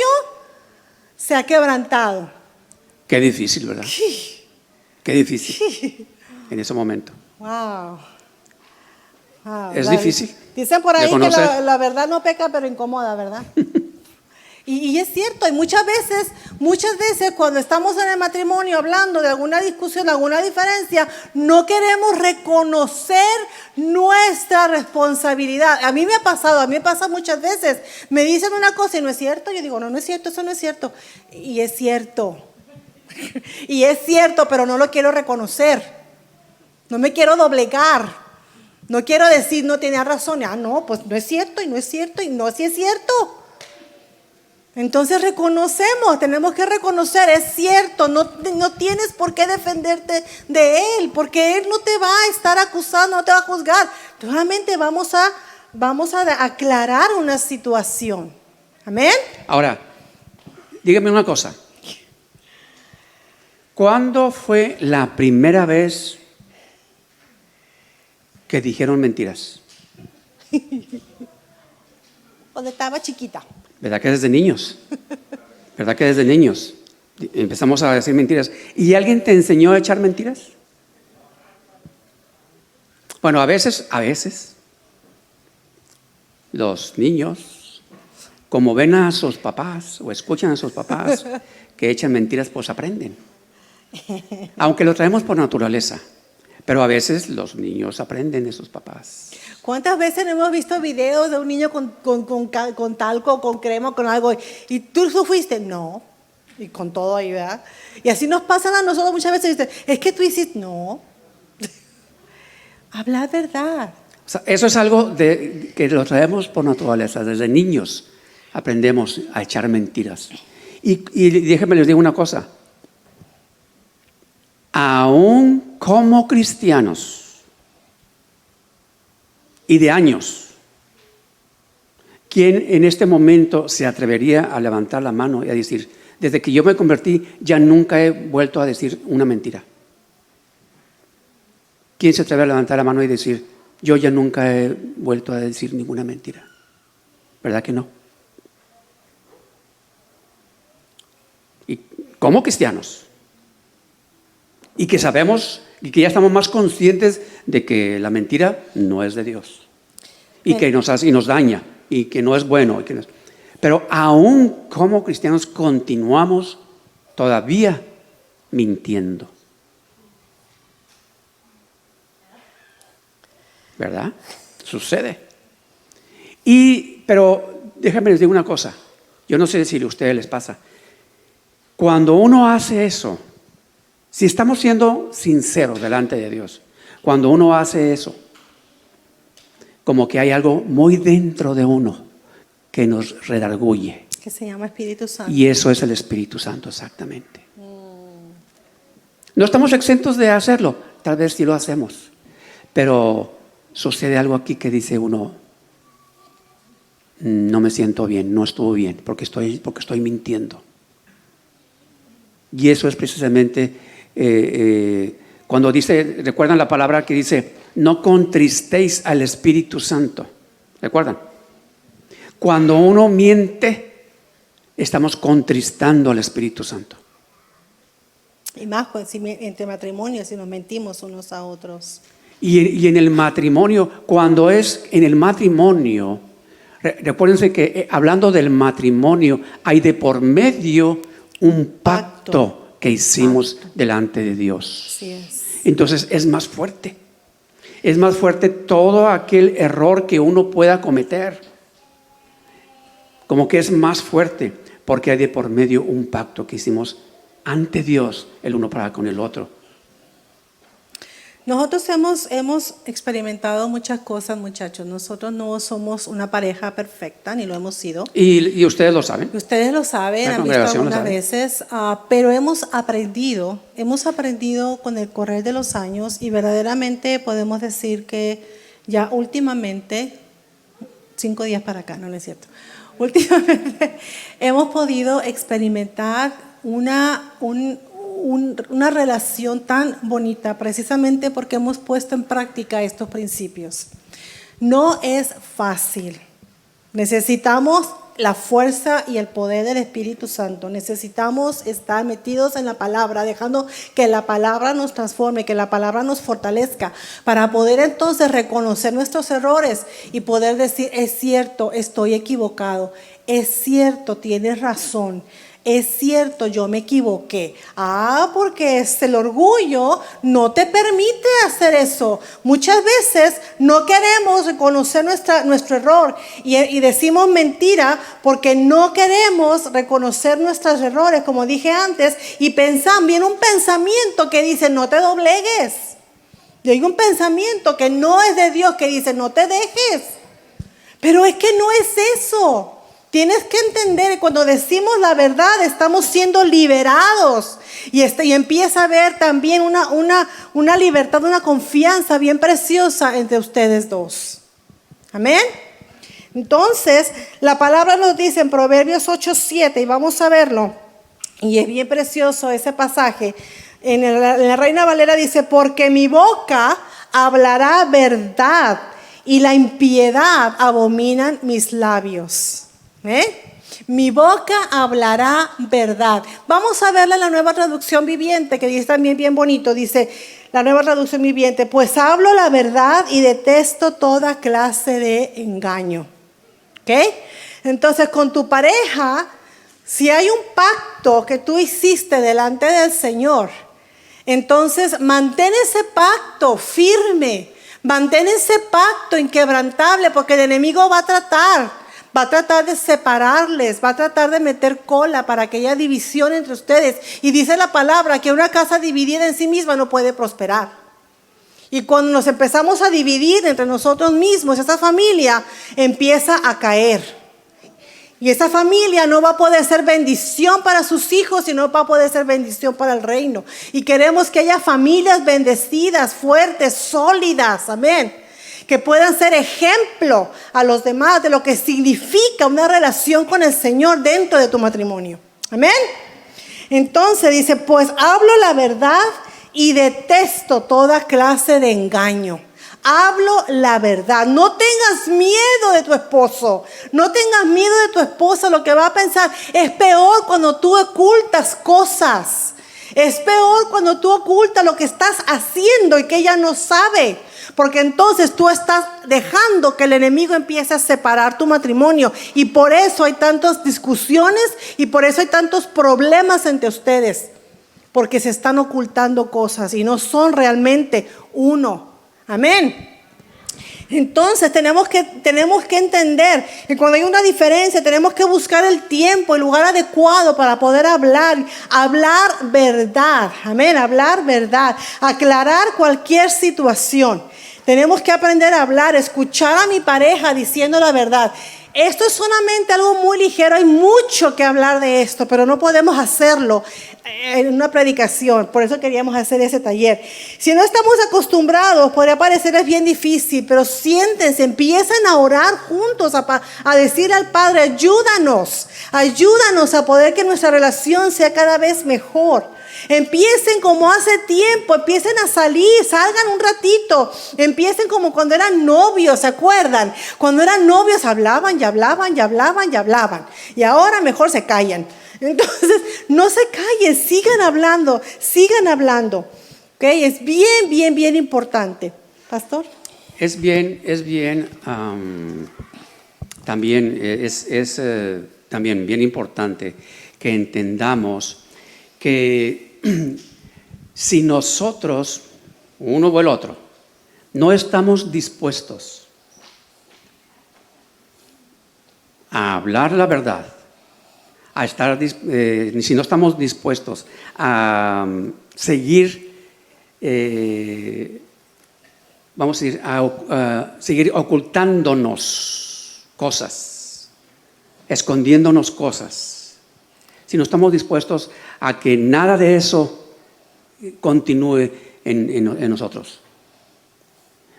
S2: se ha quebrantado.
S1: Qué difícil, ¿verdad? Qué difícil en ese momento.
S2: Wow.
S1: Es difícil.
S2: Dicen por ahí que
S1: conocer.
S2: la verdad no peca, pero incomoda, ¿verdad? y es cierto, y muchas veces cuando estamos en el matrimonio hablando de alguna discusión, de alguna diferencia, no queremos reconocer nuestra responsabilidad. A mí me pasa muchas veces. Me dicen una cosa y no es cierto. Yo digo, no es cierto, eso no es cierto. Y es cierto. Y es cierto, pero no lo quiero reconocer. No me quiero doblegar. No quiero decir, no tenía razón. No, pues no es cierto, y no es cierto, y no, sí es cierto. Entonces tenemos que reconocer, es cierto, no tienes por qué defenderte de él, porque él no te va a estar acusando, no te va a juzgar. Solamente vamos a aclarar una situación. Amén.
S1: Ahora, dígame una cosa. ¿Cuándo fue la primera vez que dijeron mentiras?
S2: Cuando estaba chiquita.
S1: ¿Verdad que desde niños? ¿Verdad que desde niños empezamos a decir mentiras? ¿Y alguien te enseñó a echar mentiras? Bueno, a veces, los niños, como ven a sus papás o escuchan a sus papás que echan mentiras, pues aprenden. Aunque lo traemos por naturaleza, pero a veces los niños aprenden de sus papás.
S2: ¿Cuántas veces hemos visto videos de un niño con talco, con crema, con algo? ¿Y tú fuiste? No. Y con todo ahí, ¿verdad? Y así nos pasan a nosotros muchas veces. Dicen, es que tú hiciste. No. Habla verdad.
S1: O sea, eso es algo que lo traemos por naturaleza. Desde niños aprendemos a echar mentiras. Y déjenme les digo una cosa. Aún como cristianos y de años, ¿quién en este momento se atrevería a levantar la mano y a decir, desde que yo me convertí ya nunca he vuelto a decir una mentira? ¿Quién se atreve a levantar la mano y decir, yo ya nunca he vuelto a decir ninguna mentira? ¿Verdad que no? Y como cristianos, y que sabemos y que ya estamos más conscientes de que la mentira no es de Dios y que nos hace y nos daña y que no es bueno. Pero aún como cristianos continuamos todavía mintiendo. ¿Verdad? Sucede. Pero déjenme les digo una cosa. Yo no sé si a ustedes les pasa. Cuando uno hace eso, si estamos siendo sinceros delante de Dios, cuando uno hace eso, como que hay algo muy dentro de uno que nos redarguye.
S2: Que se llama Espíritu Santo.
S1: Y eso es el Espíritu Santo, exactamente. No estamos exentos de hacerlo, tal vez sí lo hacemos, pero sucede algo aquí que dice uno, no me siento bien, no estuvo bien, porque estoy mintiendo. Y eso es precisamente cuando dice, ¿recuerdan la palabra que dice, no contristéis al Espíritu Santo? ¿Recuerdan? Cuando uno miente, estamos contristando al Espíritu Santo.
S2: Y más entre matrimonios, si nos mentimos unos a otros.
S1: Y en el matrimonio, cuando es en el matrimonio, recuérdense que hablando del matrimonio, hay de por medio un pacto que hicimos delante de Dios.
S2: Así es.
S1: Entonces es más fuerte. Es más fuerte todo aquel error que uno pueda cometer. Como que es más fuerte porque hay de por medio un pacto que hicimos ante Dios, el uno para con el otro.
S2: Nosotros hemos experimentado muchas cosas, muchachos. Nosotros no somos una pareja perfecta, ni lo hemos sido.
S1: Y ustedes lo saben.
S2: Ustedes lo saben, han visto algunas veces, pero hemos aprendido con el correr de los años y verdaderamente podemos decir que ya últimamente, 5 días para acá, no es cierto, últimamente hemos podido experimentar una relación tan bonita precisamente porque hemos puesto en práctica estos principios. No es fácil. Necesitamos la fuerza y el poder del Espíritu Santo. Necesitamos estar metidos en la palabra, dejando que la palabra nos transforme, que la palabra nos fortalezca, para poder entonces reconocer nuestros errores y poder decir, es cierto, estoy equivocado, es cierto, tienes razón. Es cierto, yo me equivoqué. Porque el orgullo no te permite hacer eso. Muchas veces no queremos reconocer nuestro error y decimos mentira porque no queremos reconocer nuestros errores, como dije antes, y viene un pensamiento que dice, no te doblegues. Y hay un pensamiento que no es de Dios que dice, no te dejes. Pero es que no es eso. Tienes que entender que cuando decimos la verdad estamos siendo liberados y empieza a haber también una libertad, una confianza bien preciosa entre ustedes dos. Amén. Entonces, la palabra nos dice en Proverbios 8:7 y vamos a verlo. Y es bien precioso ese pasaje. En la Reina Valera dice, porque mi boca hablará verdad y la impiedad abominan mis labios. Mi boca hablará verdad. Vamos a verla en la Nueva Traducción Viviente, que dice también bien bonito. Dice la Nueva Traducción Viviente: pues hablo la verdad y detesto toda clase de engaño. ¿Ok? Entonces, con tu pareja, si hay un pacto que tú hiciste delante del Señor, entonces mantén ese pacto firme. Mantén ese pacto inquebrantable, porque el enemigo va a tratar de separarles, va a tratar de meter cola para que haya división entre ustedes. Y dice la palabra que una casa dividida en sí misma no puede prosperar. Y cuando nos empezamos a dividir entre nosotros mismos, esa familia empieza a caer. Y esa familia no va a poder ser bendición para sus hijos y no va a poder ser bendición para el reino. Y queremos que haya familias bendecidas, fuertes, sólidas, amén, que puedan ser ejemplo a los demás de lo que significa una relación con el Señor dentro de tu matrimonio. Amén. Entonces dice, pues hablo la verdad y detesto toda clase de engaño. Hablo la verdad. No tengas miedo de tu esposo. No tengas miedo de tu esposa. Lo que va a pensar es peor cuando tú ocultas cosas. Es peor cuando tú ocultas lo que estás haciendo y que ella no sabe. Porque entonces tú estás dejando que el enemigo empiece a separar tu matrimonio. Y por eso hay tantas discusiones y por eso hay tantos problemas entre ustedes. Porque se están ocultando cosas y no son realmente uno. Amén. Entonces tenemos que entender que cuando hay una diferencia tenemos que buscar el tiempo, el lugar adecuado para poder hablar verdad. Amén, hablar verdad, aclarar cualquier situación. Tenemos que aprender a hablar, escuchar a mi pareja diciendo la verdad. Esto es solamente algo muy ligero, hay mucho que hablar de esto, pero no podemos hacerlo en una predicación. Por eso queríamos hacer ese taller. Si no estamos acostumbrados, podría parecerles bien difícil, pero siéntense, empiecen a orar juntos, a decir al Padre, ayúdanos a poder que nuestra relación sea cada vez mejor. Empiecen como hace tiempo, empiecen a salir, salgan un ratito, empiecen como cuando eran novios, ¿se acuerdan? Cuando eran novios hablaban y hablaban y hablaban y hablaban, y ahora mejor se callan. Entonces no se callen, sigan hablando, ¿ok? Es bien importante. Pastor.
S1: También es también bien importante que entendamos que si nosotros, uno o el otro, no estamos dispuestos a hablar la verdad, a estar, si no estamos dispuestos a seguir, vamos a decir, a seguir ocultándonos cosas, escondiéndonos cosas, si no estamos dispuestos a que nada de eso continúe en nosotros.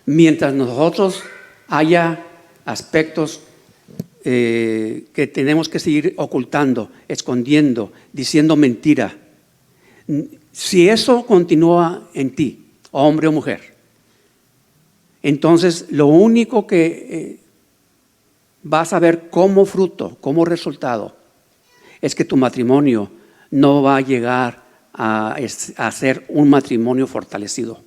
S1: Mientras nosotros haya aspectos que tenemos que seguir ocultando, escondiendo, diciendo mentira. Si eso continúa en ti, hombre o mujer, entonces lo único que vas a ver como fruto, como resultado, es que tu matrimonio no va a llegar a ser un matrimonio fortalecido,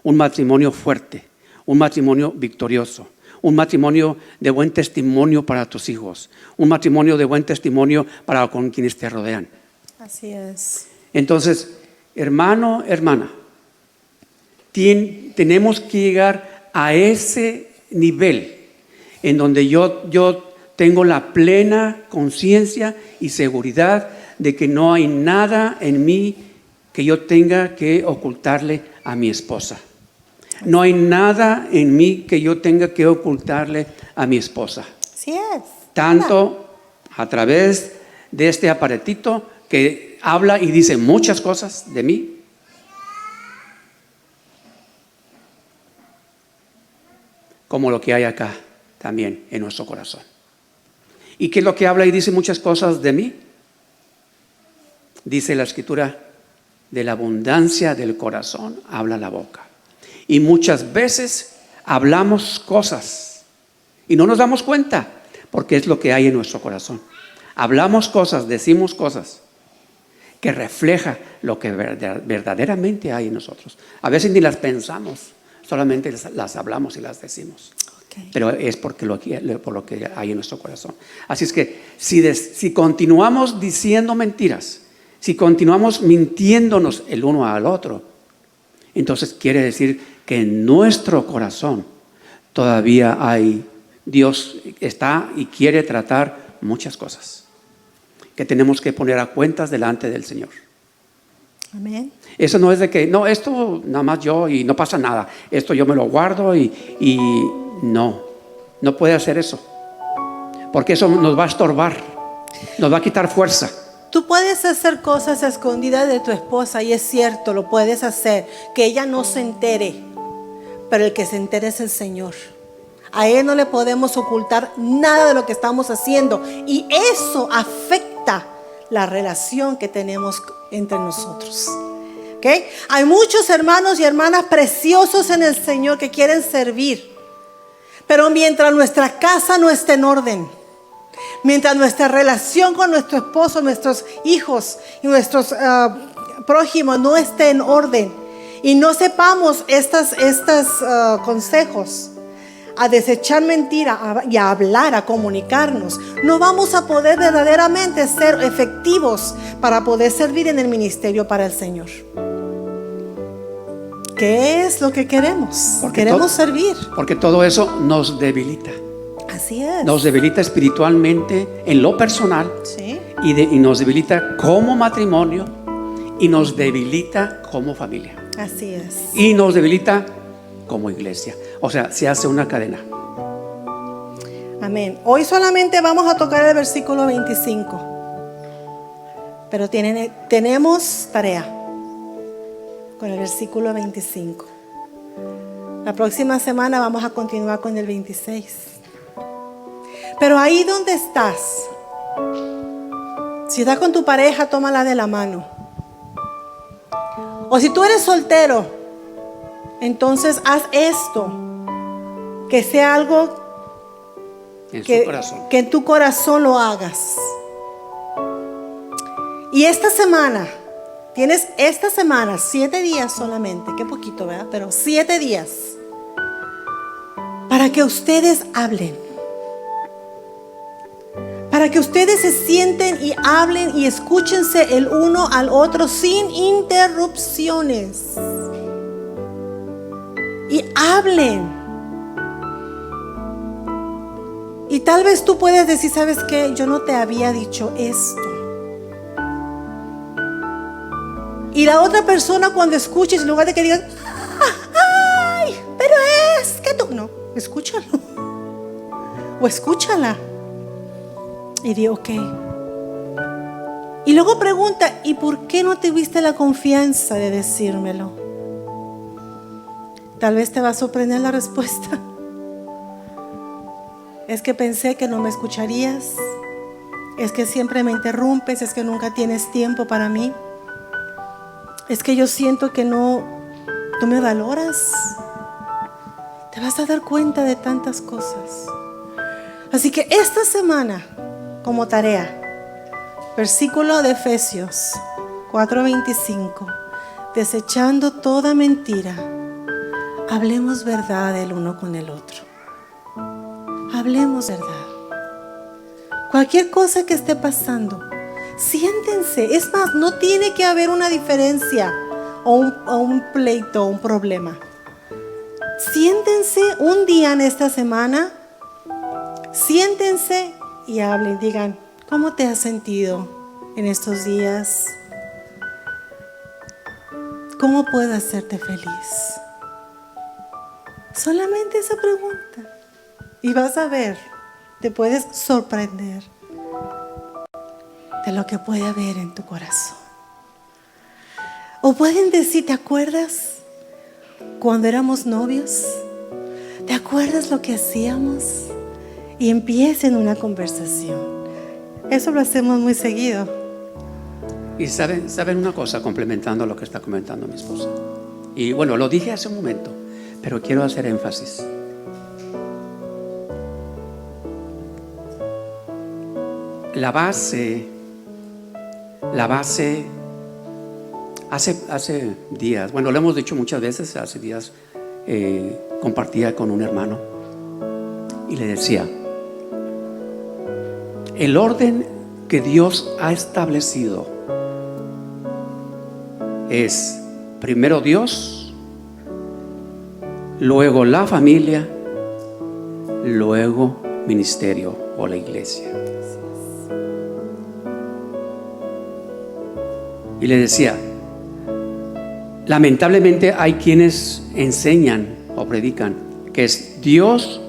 S1: un matrimonio fuerte, un matrimonio victorioso, un matrimonio de buen testimonio para tus hijos, un matrimonio de buen testimonio para con quienes te rodean.
S2: Así es.
S1: Entonces, hermano, hermana, tenemos que llegar a ese nivel en donde yo tengo la plena conciencia y seguridad de que no hay nada en mí que yo tenga que ocultarle a mi esposa. No hay nada en mí que yo tenga que ocultarle a mi esposa.
S2: Así es.
S1: Tanto a través de este aparatito que habla y dice muchas cosas de mí, como lo que hay acá también en nuestro corazón. ¿Y qué es lo que habla y dice muchas cosas de mí? Dice la Escritura, de la abundancia del corazón habla la boca. Y muchas veces hablamos cosas y no nos damos cuenta porque es lo que hay en nuestro corazón. hablamos cosas, decimos cosas que refleja lo que verdaderamente hay en nosotros. A veces ni las pensamos, solamente las hablamos y las decimos. Okay. Pero es por lo que hay en nuestro corazón. Así es que si continuamos diciendo mentiras, si continuamos mintiéndonos el uno al otro, entonces quiere decir que en nuestro corazón todavía Dios está y quiere tratar muchas cosas que tenemos que poner a cuentas delante del Señor.
S2: Amén.
S1: Eso no es de que, no, esto nada más yo y no pasa nada, esto yo me lo guardo y no puede hacer eso, porque eso nos va a estorbar, nos va a quitar fuerza.
S2: Tú puedes hacer cosas a escondidas de tu esposa, y es cierto, lo puedes hacer, que ella no se entere, pero el que se entere es el Señor. A Él no le podemos ocultar nada de lo que estamos haciendo, y eso afecta la relación que tenemos entre nosotros. ¿Okay? Hay muchos hermanos y hermanas preciosos en el Señor que quieren servir, pero mientras nuestra casa no esté en orden, mientras nuestra relación con nuestro esposo, nuestros hijos y nuestros prójimos no esté en orden, y no sepamos estos consejos, a desechar mentira y a hablar, a comunicarnos, no vamos a poder verdaderamente ser efectivos para poder servir en el ministerio para el Señor. ¿Qué es lo que queremos? Queremos servir.
S1: Porque todo eso nos debilita.
S2: Así es.
S1: Nos debilita espiritualmente en lo personal.
S2: Sí.
S1: Y nos debilita como matrimonio, y nos debilita como familia.
S2: Así es.
S1: Y nos debilita como iglesia. O sea, se hace una cadena.
S2: Amén. Hoy solamente vamos a tocar el versículo 25. Pero tenemos tarea con el versículo 25. La próxima semana vamos a continuar con el 26. Pero ahí donde estás, si estás con tu pareja, tómala de la mano. O si tú eres soltero, entonces haz esto, que sea algo que en tu corazón lo hagas. Y esta semana, tienes 7 días solamente, qué poquito, ¿verdad? Pero 7 días para que ustedes hablen, para que ustedes se sienten y hablen y escúchense el uno al otro sin interrupciones. Y hablen. Y tal vez tú puedes decir, ¿sabes qué? Yo no te había dicho esto. Y la otra persona, cuando escuches, en lugar de que digas, ¡ay! Pero es que tú... No, escúchalo. O escúchala. Y di, ok. Y luego pregunta, ¿y por qué no tuviste la confianza de decírmelo? Tal vez te va a sorprender la respuesta. Es que pensé que no me escucharías. Es que siempre me interrumpes. Es que nunca tienes tiempo para mí. Es que yo siento que tú me valoras. Te vas a dar cuenta de tantas cosas. Así que esta semana, como tarea, versículo de Efesios 4:25, desechando toda mentira, hablemos verdad el uno con el otro. Hablemos verdad. Cualquier cosa que esté pasando, siéntense. Es más, no tiene que haber una diferencia o un pleito o un problema. Siéntense un día en esta semana. Siéntense y hablen. Digan, ¿cómo te has sentido en estos días? ¿Cómo puedo hacerte feliz? Solamente esa pregunta. Y vas a ver, te puedes sorprender de lo que puede haber en tu corazón. O pueden decir, ¿te acuerdas cuando éramos novios? ¿Te acuerdas lo que hacíamos? Y empiecen una conversación. Eso lo hacemos muy seguido.
S1: Y saben una cosa, complementando lo que está comentando mi esposa. Y bueno, lo dije hace un momento, pero quiero hacer énfasis. la base, hace días, bueno, lo hemos dicho muchas veces, hace días compartía con un hermano y le decía, el orden que Dios ha establecido es primero Dios, luego la familia, luego ministerio o la iglesia. Y le decía, lamentablemente hay quienes enseñan o predican que es Dios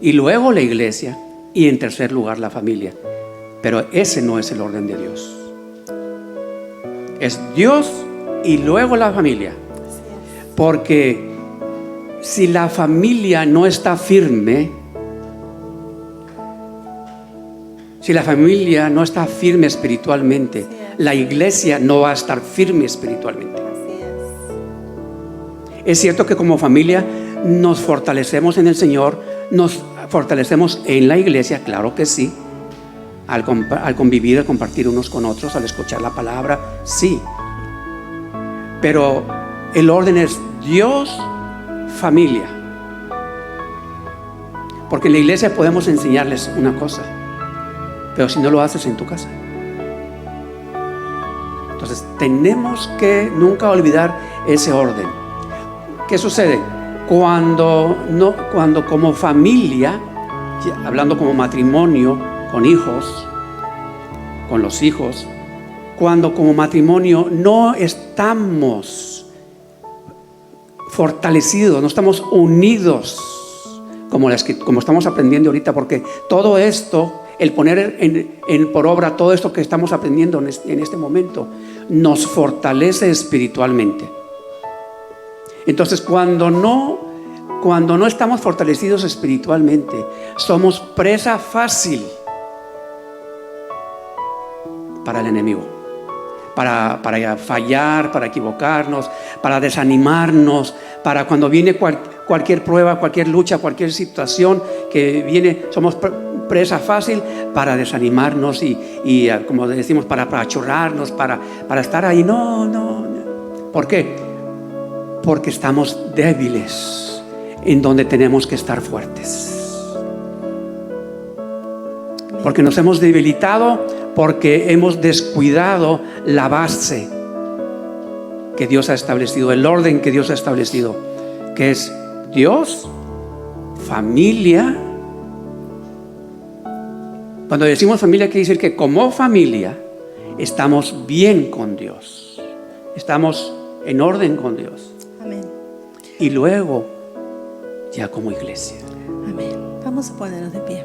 S1: y luego la iglesia y en tercer lugar la familia. Pero ese no es el orden de Dios. Es Dios y luego la familia. Porque si la familia no está firme, si la familia no está firme espiritualmente, la iglesia no va a estar firme espiritualmente. Es cierto que como familia nos fortalecemos en el Señor, nos fortalecemos en la iglesia, claro que sí, al convivir, al compartir unos con otros, al escuchar la palabra, sí. Pero el orden es Dios, familia. Porque en la iglesia podemos enseñarles una cosa, pero si no lo haces en tu casa. Entonces tenemos que nunca olvidar ese orden. ¿Qué sucede? Cuando como familia, hablando como matrimonio, con hijos, con los hijos, cuando como matrimonio no estamos fortalecidos, no estamos unidos como estamos aprendiendo ahorita, porque todo esto, el poner por obra todo esto que estamos aprendiendo en este momento, nos fortalece espiritualmente. Entonces cuando no estamos fortalecidos espiritualmente, somos presa fácil para el enemigo, para fallar, para equivocarnos, para desanimarnos, para cuando viene cualquier prueba, cualquier lucha, cualquier situación que viene, somos presa fácil para desanimarnos y como decimos, para apachurrarnos, para estar ahí. No. ¿Por qué? Porque estamos débiles en donde tenemos que estar fuertes. Porque nos hemos debilitado, porque hemos descuidado la base que Dios ha establecido, el orden que Dios ha establecido, que es Dios, familia. Cuando decimos familia, quiere decir que como familia estamos bien con Dios, estamos en orden con Dios.
S2: Amén.
S1: Y luego ya como iglesia.
S2: Amén. Vamos a ponernos de pie.